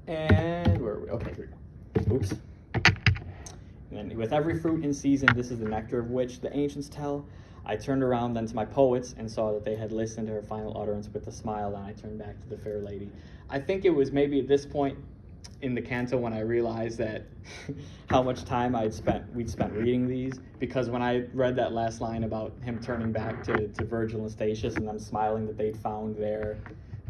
And where are we? Okay, here we go. Oops. And with every fruit in season, this is the nectar of which the ancients tell. I turned around then to my poets and saw that they had listened to her final utterance with a smile, and I turned back to the fair lady. I think it was maybe at this point in the canto when I realized that how much time we'd spent reading these, because when I read that last line about him turning back to Virgil and Statius and them smiling that they'd found their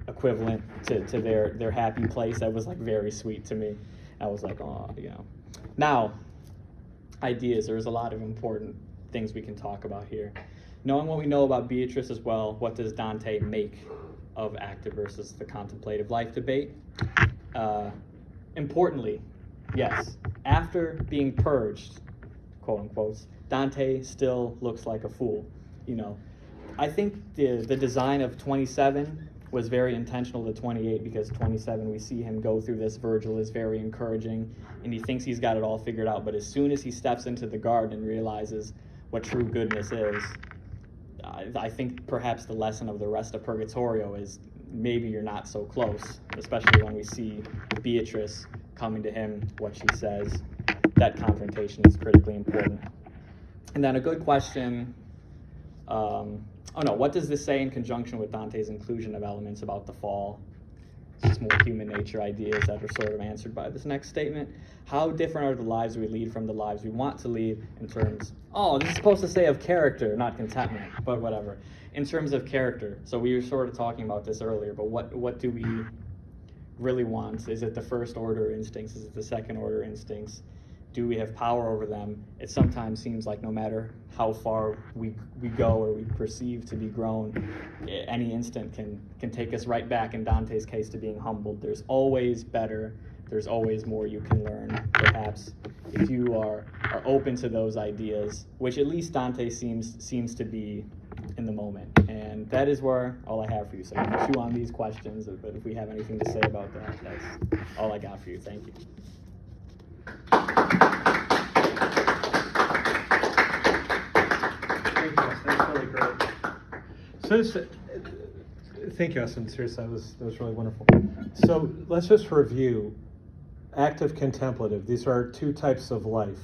equivalent to their happy place, that was like very sweet to me. I was like, oh, Now, ideas. There's a lot of important things we can talk about here. Knowing what we know about Beatrice as well, what does Dante make of active versus the contemplative life debate? Importantly, yes, after being purged, quote unquote, Dante still looks like a fool. I think the design of 27 was very intentional to 28, because 27 we see him go through this. Virgil is very encouraging and he thinks he's got it all figured out, but as soon as he steps into the garden and realizes what true goodness is, I think perhaps the lesson of the rest of Purgatorio is maybe you're not so close, especially when we see Beatrice coming to him, what she says. That confrontation is critically important. And then a good question, what does this say in conjunction with Dante's inclusion of elements about the fall? It's more human nature ideas that are sort of answered by this next statement. How different are the lives we lead from the lives we want to lead in terms, this is supposed to say of character, not contentment, but whatever. In terms of character, so we were sort of talking about this earlier, but what do we really want? Is it the first order instincts? Is it the second order instincts? Do we have power over them? It sometimes seems like no matter how far we go or we perceive to be grown, any instant can take us right back, in Dante's case, to being humbled. There's always better. There's always more you can learn, perhaps, if you are open to those ideas, which at least Dante seems to be in the moment. And that is where all I have for you. So you can chew on these questions, but if we have anything to say about that, that's all I got for you. Thank you. That's really great. So thank you, Austin. Seriously, that was really wonderful. So let's just review. Active, contemplative. These are two types of life,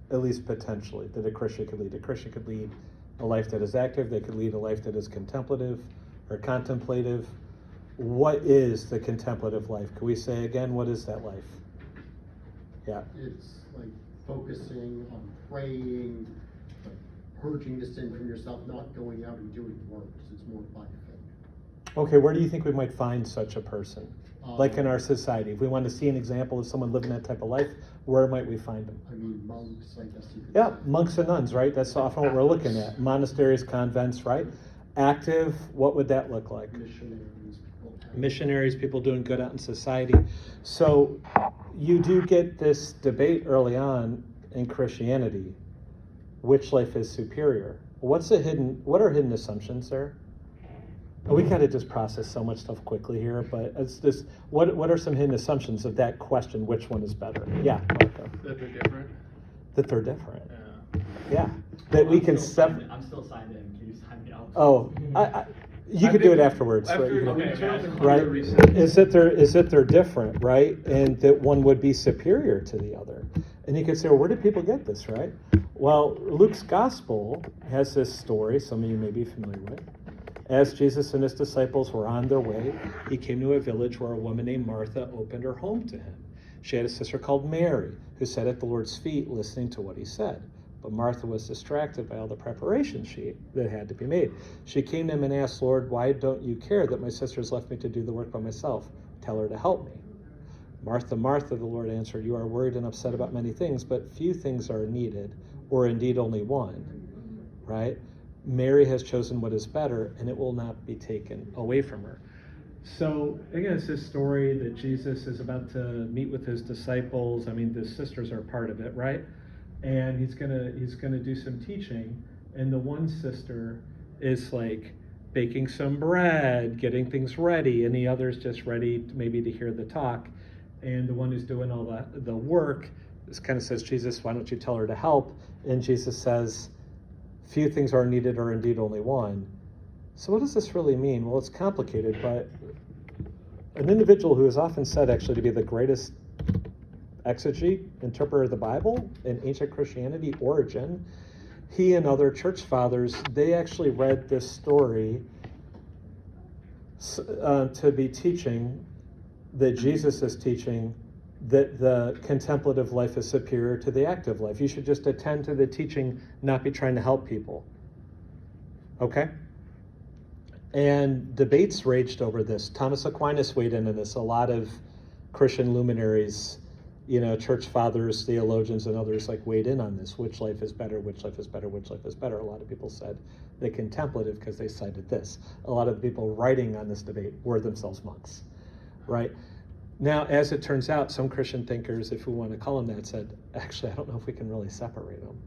at least potentially, that a Christian could lead. A Christian could lead a life that is active. They could lead a life that is contemplative or contemplative. What is the contemplative life? Could we say again, what is that life? Yeah. It's like focusing on praying, like purging the sin from yourself, not going out and doing works. It's more by faith. Okay, where do you think we might find such a person? Like in our society, if we want to see an example of someone living that type of life, where might we find them? I mean, monks, I guess you could Yeah, say. monks and nuns, right? That's often what we're looking at. Monasteries, convents, right? Active, what would that look like? Missionaries, people doing good out in society. So you do get this debate early on in Christianity, which life is superior? What are hidden assumptions there? We kind of just process so much stuff quickly here, but it's just, what are some hidden assumptions of that question, which one is better? Yeah, Marco. That they're different. That they're different. Yeah. Yeah. That we can I'm still signed in. Can you sign me out? Oh, you could do it afterwards, right? You Okay, can- right? Is that they're different, right? And that one would be superior to the other. And you could say, well, where did people get this, right? Well, Luke's gospel has this story some of you may be familiar with. As Jesus and his disciples were on their way, he came to a village where a woman named Martha opened her home to him. She had a sister called Mary, who sat at the Lord's feet listening to what he said. But Martha was distracted by all the preparations that had to be made. She came to him and asked, Lord, why don't you care that my sister has left me to do the work by myself? Tell her to help me. Martha, Martha, the Lord answered, you are worried and upset about many things, but few things are needed, or indeed only one, right? Mary has chosen what is better, and it will not be taken away from her. So again, it's this story that Jesus is about to meet with his disciples. I mean, the sisters are part of it, right? And he's gonna do some teaching, and the one sister is like baking some bread, getting things ready, and the other's just ready maybe to hear the talk. And the one who's doing all the work kind of says, Jesus, why don't you tell her to help? And Jesus says, few things are needed or indeed only one. So what does this really mean? Well, it's complicated, but an individual who is often said actually to be the greatest exegete, interpreter of the Bible in ancient Christianity, Origen, he and other church fathers, they actually read this story to be teaching that Jesus is teaching that the contemplative life is superior to the active life. You should just attend to the teaching, not be trying to help people. Okay? And debates raged over this. Thomas Aquinas weighed in on this. A lot of Christian luminaries, church fathers, theologians, and others weighed in on this. Which life is better? Which life is better? Which life is better? A lot of people said the contemplative because they cited this. A lot of the people writing on this debate were themselves monks, right? Now, as it turns out, some Christian thinkers, if we want to call them that, said, actually, I don't know if we can really separate them.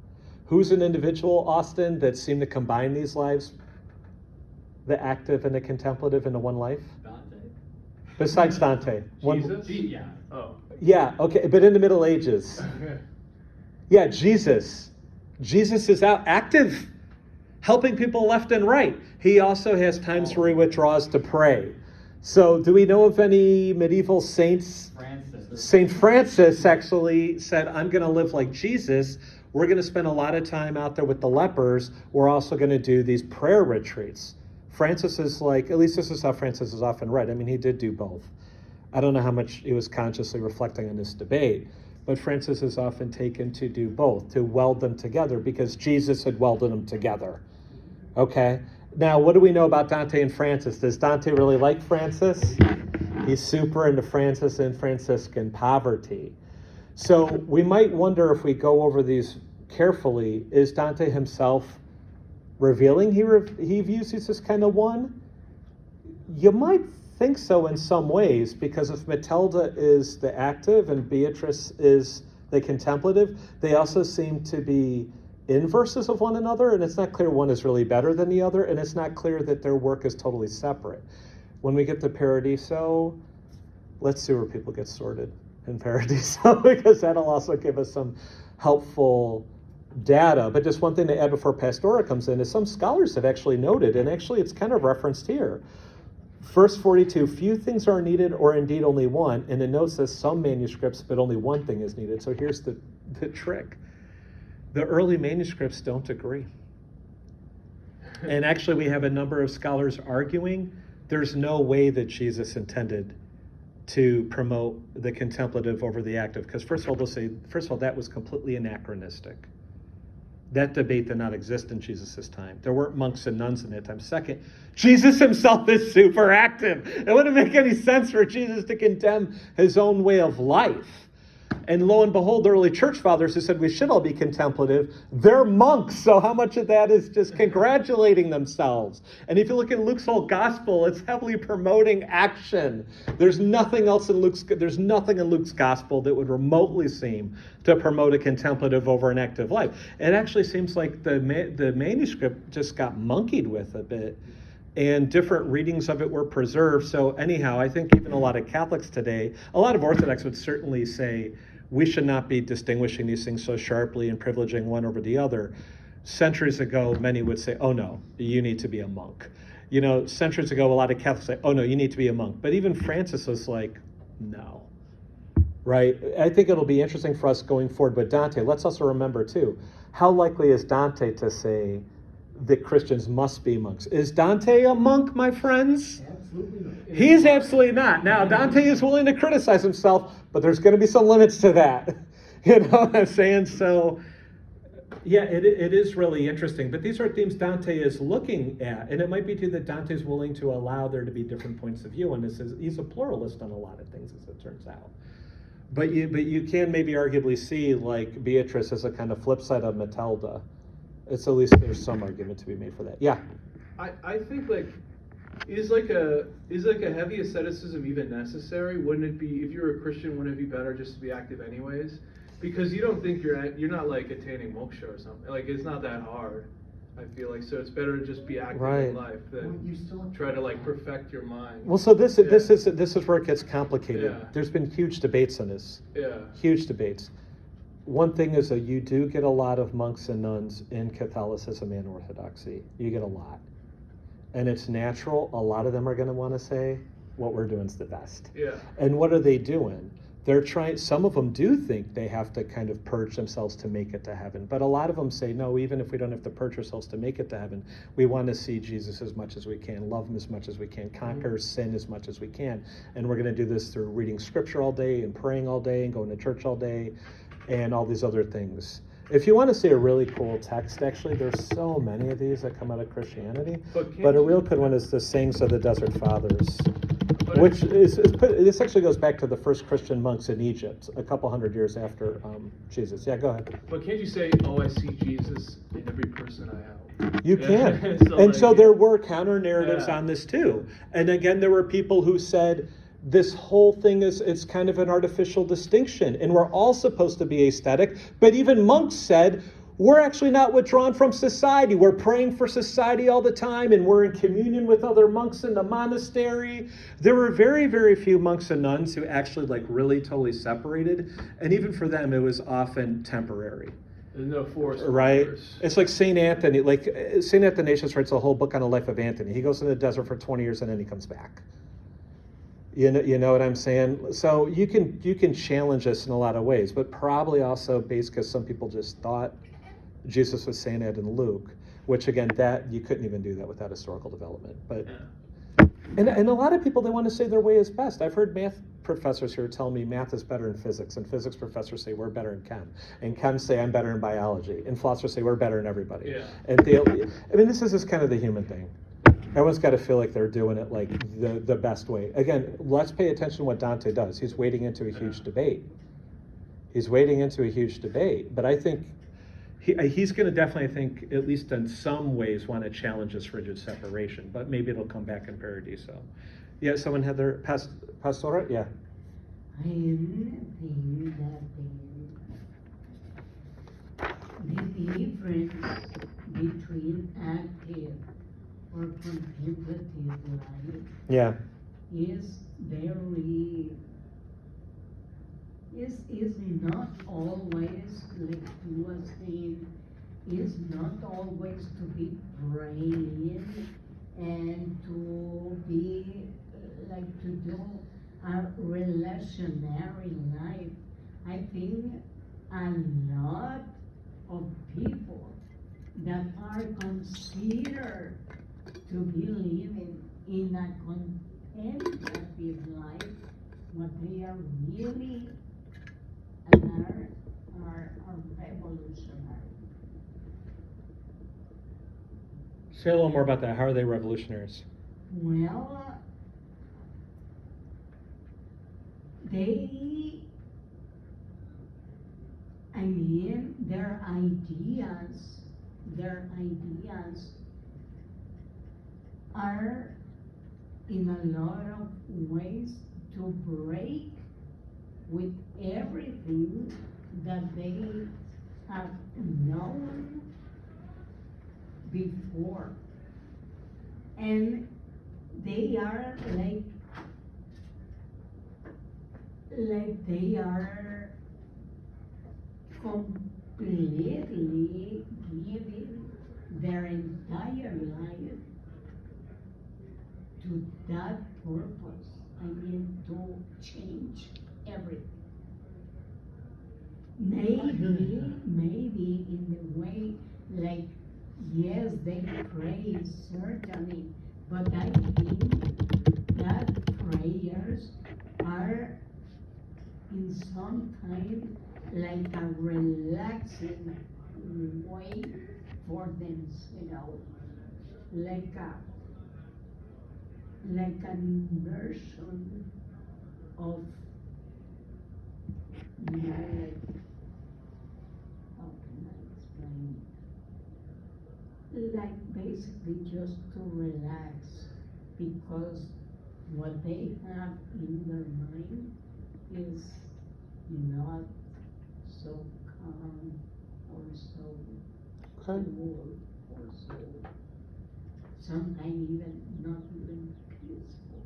Who's an individual, Austin, that seemed to combine these lives, the active and the contemplative, into one life? Dante. Besides Dante. Jesus? Yeah. Oh. Yeah, okay, but in the Middle Ages. Yeah, Jesus. Jesus is out active, helping people left and right. He also has times where he withdraws to pray. So do we know of any medieval saints? Francis. Saint Francis actually said, I'm going to live like Jesus. We're going to spend a lot of time out there with the lepers. We're also going to do these prayer retreats. Francis is at least this is how Francis is often read. I mean, he did do both. I don't know how much he was consciously reflecting on this debate, but Francis is often taken to do both, to weld them together, because Jesus had welded them together. Okay? Now, what do we know about Dante and Francis? Does Dante really like Francis? He's super into Francis and Franciscan poverty. So we might wonder, if we go over these carefully, is Dante himself revealing he views these as kind of one? You might think so in some ways, because if Matilda is the active and Beatrice is the contemplative, they also seem to be inverses of one another, and it's not clear one is really better than the other, and it's not clear that their work is totally separate. When we get to Paradiso, let's see where people get sorted in Paradiso, because that'll also give us some helpful data. But just one thing to add before Pastora comes in is some scholars have actually noted, and actually it's kind of referenced here. Verse 42, few things are needed or indeed only one, and it notes that some manuscripts, but only one thing is needed. So here's the trick. The early manuscripts don't agree. And actually we have a number of scholars arguing there's no way that Jesus intended to promote the contemplative over the active. Because first of all, they'll say, that was completely anachronistic. That debate did not exist in Jesus' time. There weren't monks and nuns in that time. Second, Jesus himself is super active. It wouldn't make any sense for Jesus to condemn his own way of life. And lo and behold, the early church fathers who said we should all be contemplative, they're monks. So how much of that is just congratulating themselves? And if you look at Luke's whole gospel, it's heavily promoting action. There's nothing in Luke's gospel that would remotely seem to promote a contemplative over an active life. It actually seems like the manuscript just got monkeyed with a bit, and different readings of it were preserved. So anyhow, I think even a lot of Catholics today, a lot of Orthodox would certainly say we should not be distinguishing these things so sharply and privileging one over the other. Centuries ago, many would say, oh no, you need to be a monk. Centuries ago, a lot of Catholics say, oh no, you need to be a monk. But even Francis was like, no. Right? I think it'll be interesting for us going forward with Dante. Let's also remember too, how likely is Dante to say that Christians must be monks? Is Dante a monk, my friends? Absolutely not. He's absolutely not. Now, Dante is willing to criticize himself, but there's going to be some limits to that. You know what I'm saying? So, yeah, it is really interesting. But these are themes Dante is looking at. And it might be too that Dante's willing to allow there to be different points of view. And he's a pluralist on a lot of things, as it turns out. But you can maybe arguably see Beatrice as a kind of flip side of Matilda. It's at least there's some argument to be made for that. Yeah. I think is a heavy asceticism even necessary? Wouldn't it be, if you're a Christian, wouldn't it be better just to be active anyways? Because you don't think you're not attaining moksha or something. It's not that hard. I feel like, so it's better to just be active in life than You still have try to perfect your mind. Well, so this is where it gets complicated. Yeah. There's been huge debates on this. Yeah. Huge debates. one thing is that you do get a lot of monks and nuns in Catholicism and Orthodoxy. You get a lot. And it's natural. A lot of them are going to want to say, what we're doing is the best. Yeah. And what are they doing? They're trying, some of them do think they have to kind of purge themselves to make it to heaven. But a lot of them say, no, even if we don't have to purge ourselves to make it to heaven, we want to see Jesus as much as we can, love him as much as we can, conquer sin as much as we can. And we're going to do this through reading scripture all day and praying all day and going to church all day and all these other things. If you want to see a really cool text, actually, there's so many of these that come out of Christianity. But a real good one is the Sayings of the Desert Fathers, which this actually goes back to the first Christian monks in Egypt, a couple hundred years after Jesus. Yeah, go ahead. But can't you say, oh, I see Jesus in every person I help? You Yeah. can. So like, there were counter narratives Yeah. on this too. And again, there were people who said this whole thing it's kind of an artificial distinction, and we're all supposed to be aesthetic. But even monks said, we're actually not withdrawn from society. We're praying for society all the time, and we're in communion with other monks in the monastery. There were very, very few monks and nuns who actually really totally separated. And even for them, it was often temporary. There's no force. Right? It's like St. Anthony. Like St. Athanasius writes a whole book on the life of Anthony. He goes in the desert for 20 years and then he comes back. You know what I'm saying? So you can challenge us in a lot of ways, but probably also based because some people just thought Jesus was saying that in Luke, which again, that you couldn't even do that without historical development. But and a lot of people, they want to say their way is best. I've heard math professors here tell me math is better in physics, and physics professors say we're better in chem, and chem say I'm better in biology, and philosophers say we're better in everybody. Yeah. And this is just kind of the human thing. Everyone's got to feel like they're doing it like the best way. Again, let's pay attention to what Dante does. He's wading into a huge debate. But I think he's going to definitely, I think, at least in some ways, want to challenge this rigid separation. But maybe it'll come back in Paradiso. Yeah, someone had their Pastora? Yeah. I think that the difference between active or contemplative life Yeah. is not always, like you were saying, is not always to be praying and to be to do a relationary life. I think a lot of people that are considered to be living in a contemplative life, what they are really are revolutionary. Say a little more about that. How are they revolutionaries? Well, their ideas are in a lot of ways to break with everything that they have known before. And they are like they are completely giving their entire life to that purpose. I mean, to change everything. Maybe in the way, like, yes, they pray, certainly, but I think that prayers are in some kind like a relaxing way for themselves, like an immersion of, like, how can I explain it? Like basically just to relax, because what they have in their mind is not so calm or so cool or so sometimes even not even peaceful.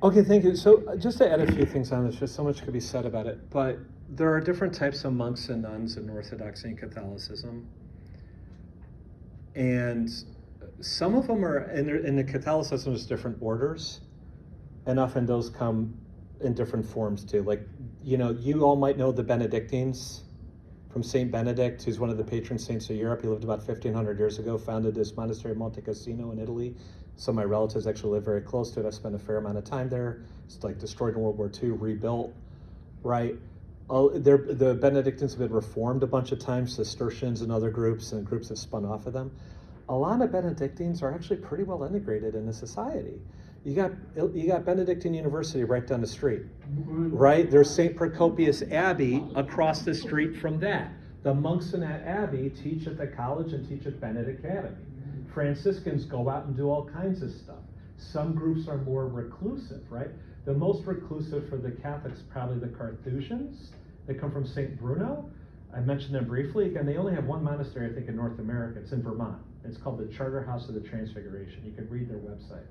Okay, thank you. So just to add a few things on this, just so much could be said about it, but there are different types of monks and nuns in Orthodoxy and Catholicism. And some of them are, in the Catholicism, there's different orders, and often those come in different forms too. Like, you all might know the Benedictines from Saint Benedict, who's one of the patron saints of Europe. He lived about 1,500 years ago, founded this monastery of Monte Cassino in Italy. Some of my relatives actually live very close to it. I spent a fair amount of time there. It's like destroyed in World War II, rebuilt, right? The Benedictines have been reformed a bunch of times, Cistercians and other groups, and groups have spun off of them. A lot of Benedictines are actually pretty well integrated into society. You got Benedictine University right down the street, right? There's St. Procopius Abbey across the street from that. The monks in that abbey teach at the college and teach at Benedict Academy. Franciscans go out and do all kinds of stuff. Some groups are more reclusive, right? The most reclusive for the Catholics, probably the Carthusians. They come from St. Bruno. I mentioned them briefly. Again, they only have one monastery, I think, in North America. It's in Vermont. It's called the Charter House of the Transfiguration. You can read their website.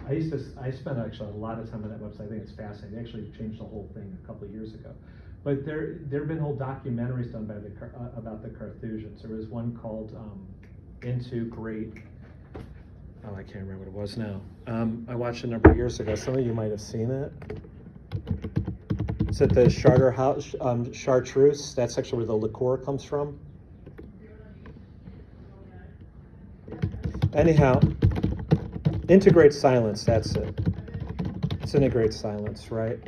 I spent actually a lot of time on that website. I think it's fascinating. They actually changed the whole thing a couple of years ago. But there have been whole documentaries done by about the Carthusians. There was one called Into Great. Oh, I can't remember what it was now. I watched it a number of years ago. Some of you might have seen it. It's at the Charter House, Chartreuse. That's actually where the liqueur comes from. Anyhow, integrate silence, that's it. It's integrate silence, right?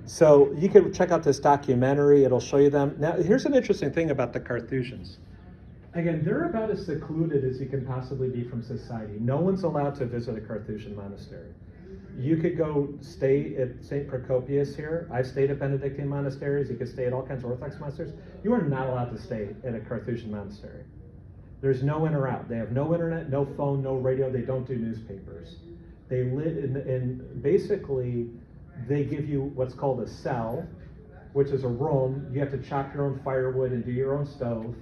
So you can check out this documentary. It'll show you them. Now, here's an interesting thing about the Carthusians. Again, they're about as secluded as you can possibly be from society. No one's allowed to visit a Carthusian monastery. You could go stay at St. Procopius here. I've stayed at Benedictine monasteries. You could stay at all kinds of Orthodox monasteries. You are not allowed to stay at a Carthusian monastery. There's no in or out. They have no internet, no phone, no radio. They don't do newspapers. They live in basically, they give you what's called a cell, which is a room. You have to chop your own firewood and do your own stove,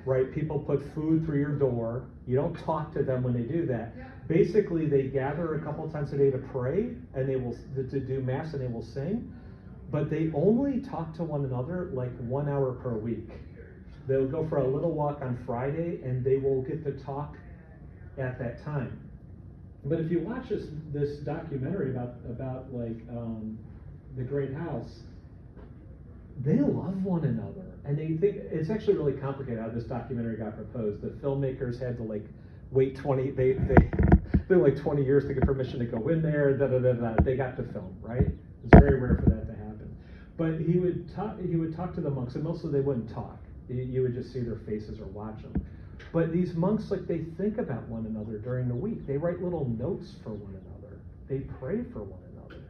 right? People put food through your door. You don't talk to them when they do that. Basically, they gather a couple times a day to pray, and they will to do mass, and they will sing, but they only talk to one another like 1 hour per week. They'll go for a little walk on Friday, and they will get to talk at that time. But if you watch this documentary about the Great House, they love one another, and they think it's actually really complicated how this documentary got proposed. The filmmakers had to wait 20 years to get permission to go in there. They got to film, right? It's very rare for that to happen. But he would talk to the monks, and mostly they wouldn't talk. You would just see their faces or watch them. But these monks, they think about one another during the week. They write little notes for one another. They pray for one another.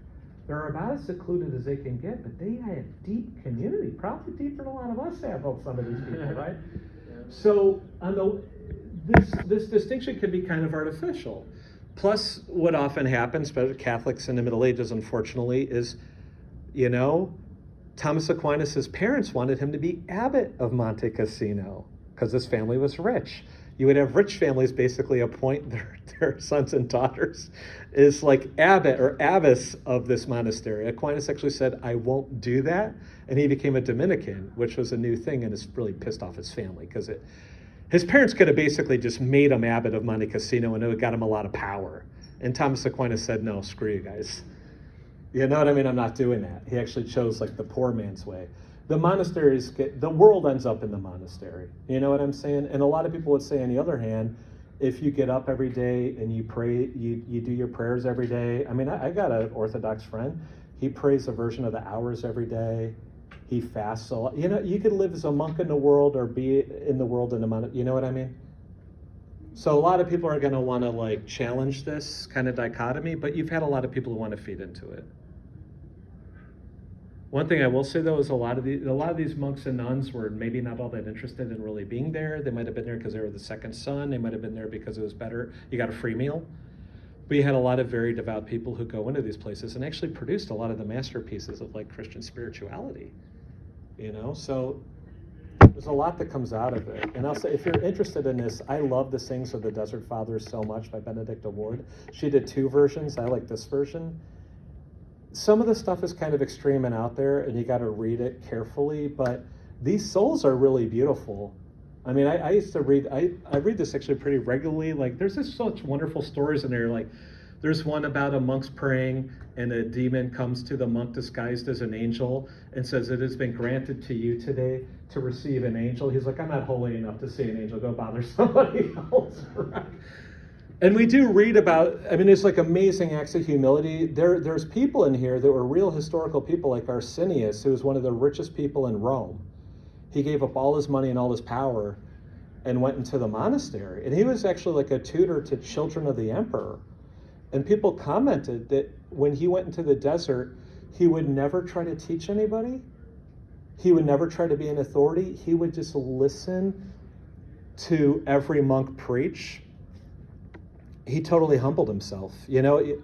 They're about as secluded as they can get, but they have deep community, probably deeper than a lot of us have of some of these people, right? Yeah. So this distinction can be kind of artificial. Plus, what often happens, especially Catholics in the Middle Ages, unfortunately, is, Thomas Aquinas' parents wanted him to be abbot of Monte Cassino because his family was rich. You would have rich families basically appoint their sons and daughters as like abbot or abbess of this monastery. Aquinas actually said, I won't do that. And he became a Dominican, which was a new thing, and it's really pissed off his family because his parents could have basically just made him abbot of Monte Cassino, and it would got him a lot of power. And Thomas Aquinas said, no, screw you guys. You know what I mean? I'm not doing that. He actually chose the poor man's way. The monasteries the world ends up in the monastery. You know what I'm saying? And a lot of people would say, on the other hand, if you get up every day and you pray, you do your prayers every day. I mean, I got an Orthodox friend. He prays a version of the hours every day. He fasts a lot. You could live as a monk in the world or be in the world in the monastery. You know what I mean? So a lot of people are going to want to challenge this kind of dichotomy, but you've had a lot of people who want to feed into it. One thing I will say, though, is a lot of these monks and nuns were maybe not all that interested in really being there. They might have been there because they were the second son. They might have been there because it was better. You got a free meal. But you had a lot of very devout people who go into these places and actually produced a lot of the masterpieces of Christian spirituality. So there's a lot that comes out of it. And I'll say, if you're interested in this, I love the Sayings of the Desert Fathers so much by Benedicta Ward. She did 2 versions. I like this version. some of the stuff is kind of extreme and out there, and you got to read it carefully, but these souls are really beautiful. I mean, I used to read, I read this actually pretty regularly. Like, there's just such wonderful stories in there. Like, there's one about a monk's praying, and a demon comes to the monk disguised as an angel and says, "It has been granted to you today to receive an angel." He's like, "I'm not holy enough to see an angel. Go bother somebody else." Right? And we do read about, I mean, it's like amazing acts of humility. There's people in here that were real historical people, like Arsenius, who was one of the richest people in Rome. He gave up all his money and all his power and went into the monastery. And he was actually like a tutor to children of the emperor. And people commented that when he went into the desert, he would never try to teach anybody. He would never try to be an authority. He would just listen to every monk preach. He totally humbled himself. You know,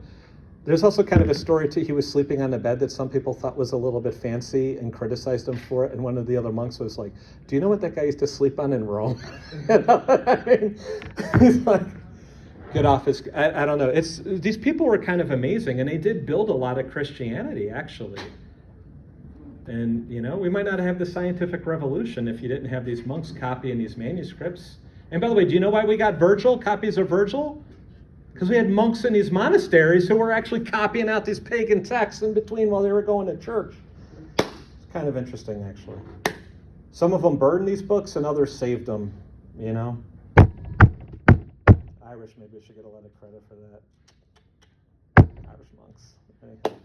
there's also kind of a story too. He was sleeping on a bed that some people thought was a little bit fancy and criticized him for it. And one of the other monks was like, "Do you know what that guy used to sleep on in Rome?" You know what I mean? He's like, get off his, I don't know. These people were kind of amazing, and they did build a lot of Christianity, actually. And, you know, we might not have the scientific revolution if you didn't have these monks copying these manuscripts. And by the way, do you know why we got Virgil, copies of Virgil? Because we had monks in these monasteries who were actually copying out these pagan texts in between while they were going to church. It's kind of interesting, actually. Some of them burned these books and others saved them, you know. Irish, maybe we should get a lot of credit for that. Irish monks. Okay.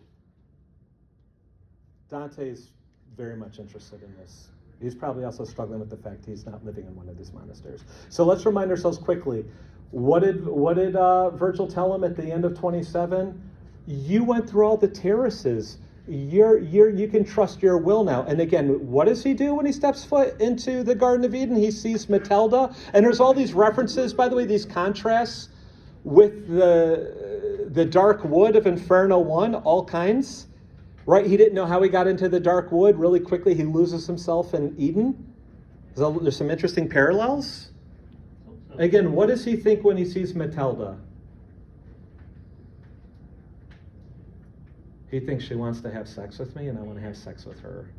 Dante's very much interested in this. He's probably also struggling with the fact he's not living in one of these monasteries. So let's remind ourselves quickly. What did Virgil tell him at the end of 27? You went through all the terraces. You can trust your will now. And again, what does he do when he steps foot into the Garden of Eden? He sees Matilda. And there's all these references, by the way, these contrasts with the dark wood of Inferno 1, all kinds. Right? He didn't know how he got into the dark wood. Really quickly, he loses himself in Eden. There's some interesting parallels. Again, what does he think when he sees Matilda? He thinks she wants to have sex with me, and I want to have sex with her.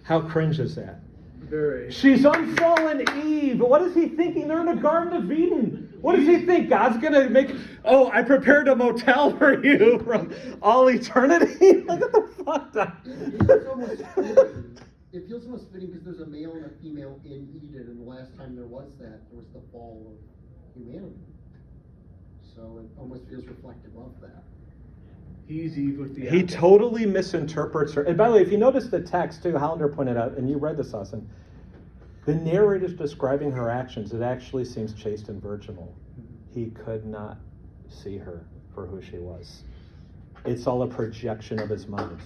How cringe is that? Very. She's unfallen Eve. What is he thinking? They're in the Garden of Eden. What does he think? God's going to make, "Oh, I prepared a motel for you from all eternity"? Look at the fuck. It feels almost fitting because there's a male and a female in Eden, and the last time there was that, there was the fall of humanity. So it almost feels reflective of that. He's Eve with the He apple. totally misinterprets her. And by the way, if you notice the text too, Hollander pointed out, and you read this, Austin, the narrator's describing her actions. It actually seems chaste and virginal. He could not see her for who she was. It's all a projection of his mind.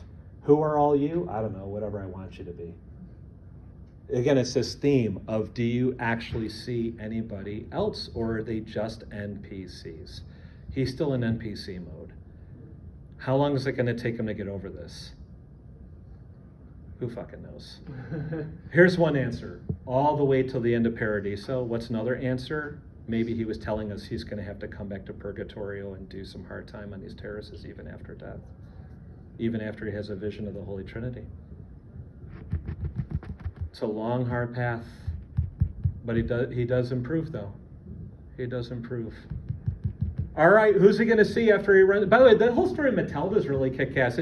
Who are all you? I don't know, whatever I want you to be. Again, it's this theme of, do you actually see anybody else, or are they just NPCs? He's still in NPC mode. How long is it going to take him to get over this? Who fucking knows? Here's one answer. All the way till the end of Paradiso. What's another answer? Maybe he was telling us he's going to have to come back to Purgatorio and do some hard time on these terraces even after death. Even after he has a vision of the Holy Trinity. It's a long, hard path. But he does improve, though. He does improve. All right, who's he going to see after he runs? By the way, the whole story of Matilda is really kick-ass.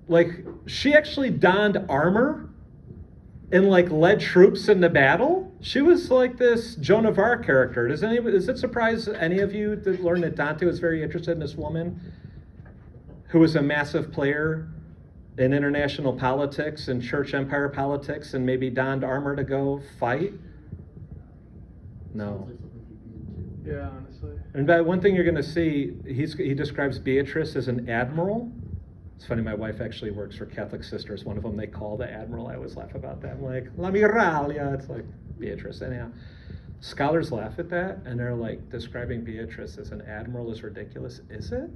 Like, she actually donned armor and, like, led troops into battle. She was like this Joan of Arc character. Does it surprise any of you to learn that Dante was very interested in this woman who was a massive player in international politics and church empire politics and maybe donned armor to go fight? No. Yeah, honestly. And by one thing you're going to see, he describes Beatrice as an admiral. It's funny, my wife actually works for Catholic Sisters. One of them they call the admiral. I always laugh about that. I'm like, La Miralia. It's like Beatrice. Anyhow, scholars laugh at that, and they're like, describing Beatrice as an admiral is ridiculous. Is it?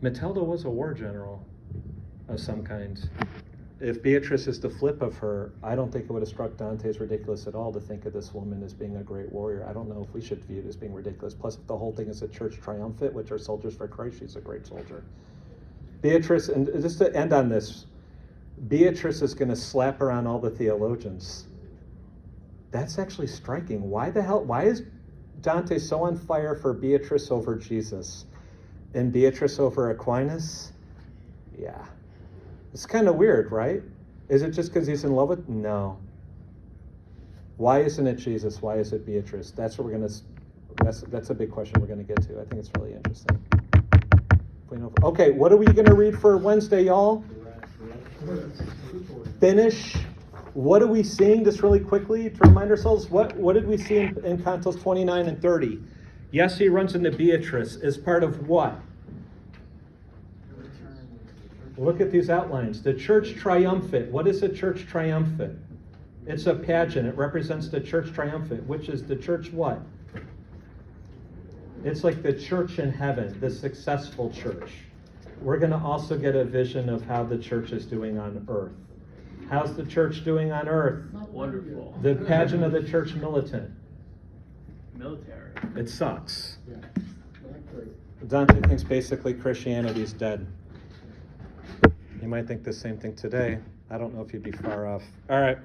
Matilda was a war general of some kind. if Beatrice is the flip of her, I don't think it would have struck Dante as ridiculous at all to think of this woman as being a great warrior. I don't know if we should view it as being ridiculous. Plus, if the whole thing is a church triumphant, which are soldiers for Christ, she's a great soldier. Beatrice, and just to end on this, Beatrice is going to slap around all the theologians. That's actually striking. Why is Dante so on fire for Beatrice over Jesus and Beatrice over Aquinas? Yeah. It's kind of weird, right? Is it just because he's in love with? No. Why isn't it Jesus? Why is it Beatrice? That's what we're gonna. That's a big question we're gonna get to. I think it's really interesting. Okay, what are we gonna read for Wednesday, y'all? Finish. What are we seeing? Just really quickly to remind ourselves. What did we see in Cantos 29 and 30? Yes, he runs into Beatrice as part of what? Look at these outlines. The church triumphant. What is a church triumphant? It's a pageant. It represents the church triumphant, which is the church what? It's like the church in heaven, the successful church. We're going to also get a vision of how the church is doing on earth. How's the church doing on earth? Wonderful. The pageant of the church militant. Military. It sucks. Yeah, not great. Dante thinks basically Christianity's dead. You might think the same thing today. I don't know if you'd be far off. All right.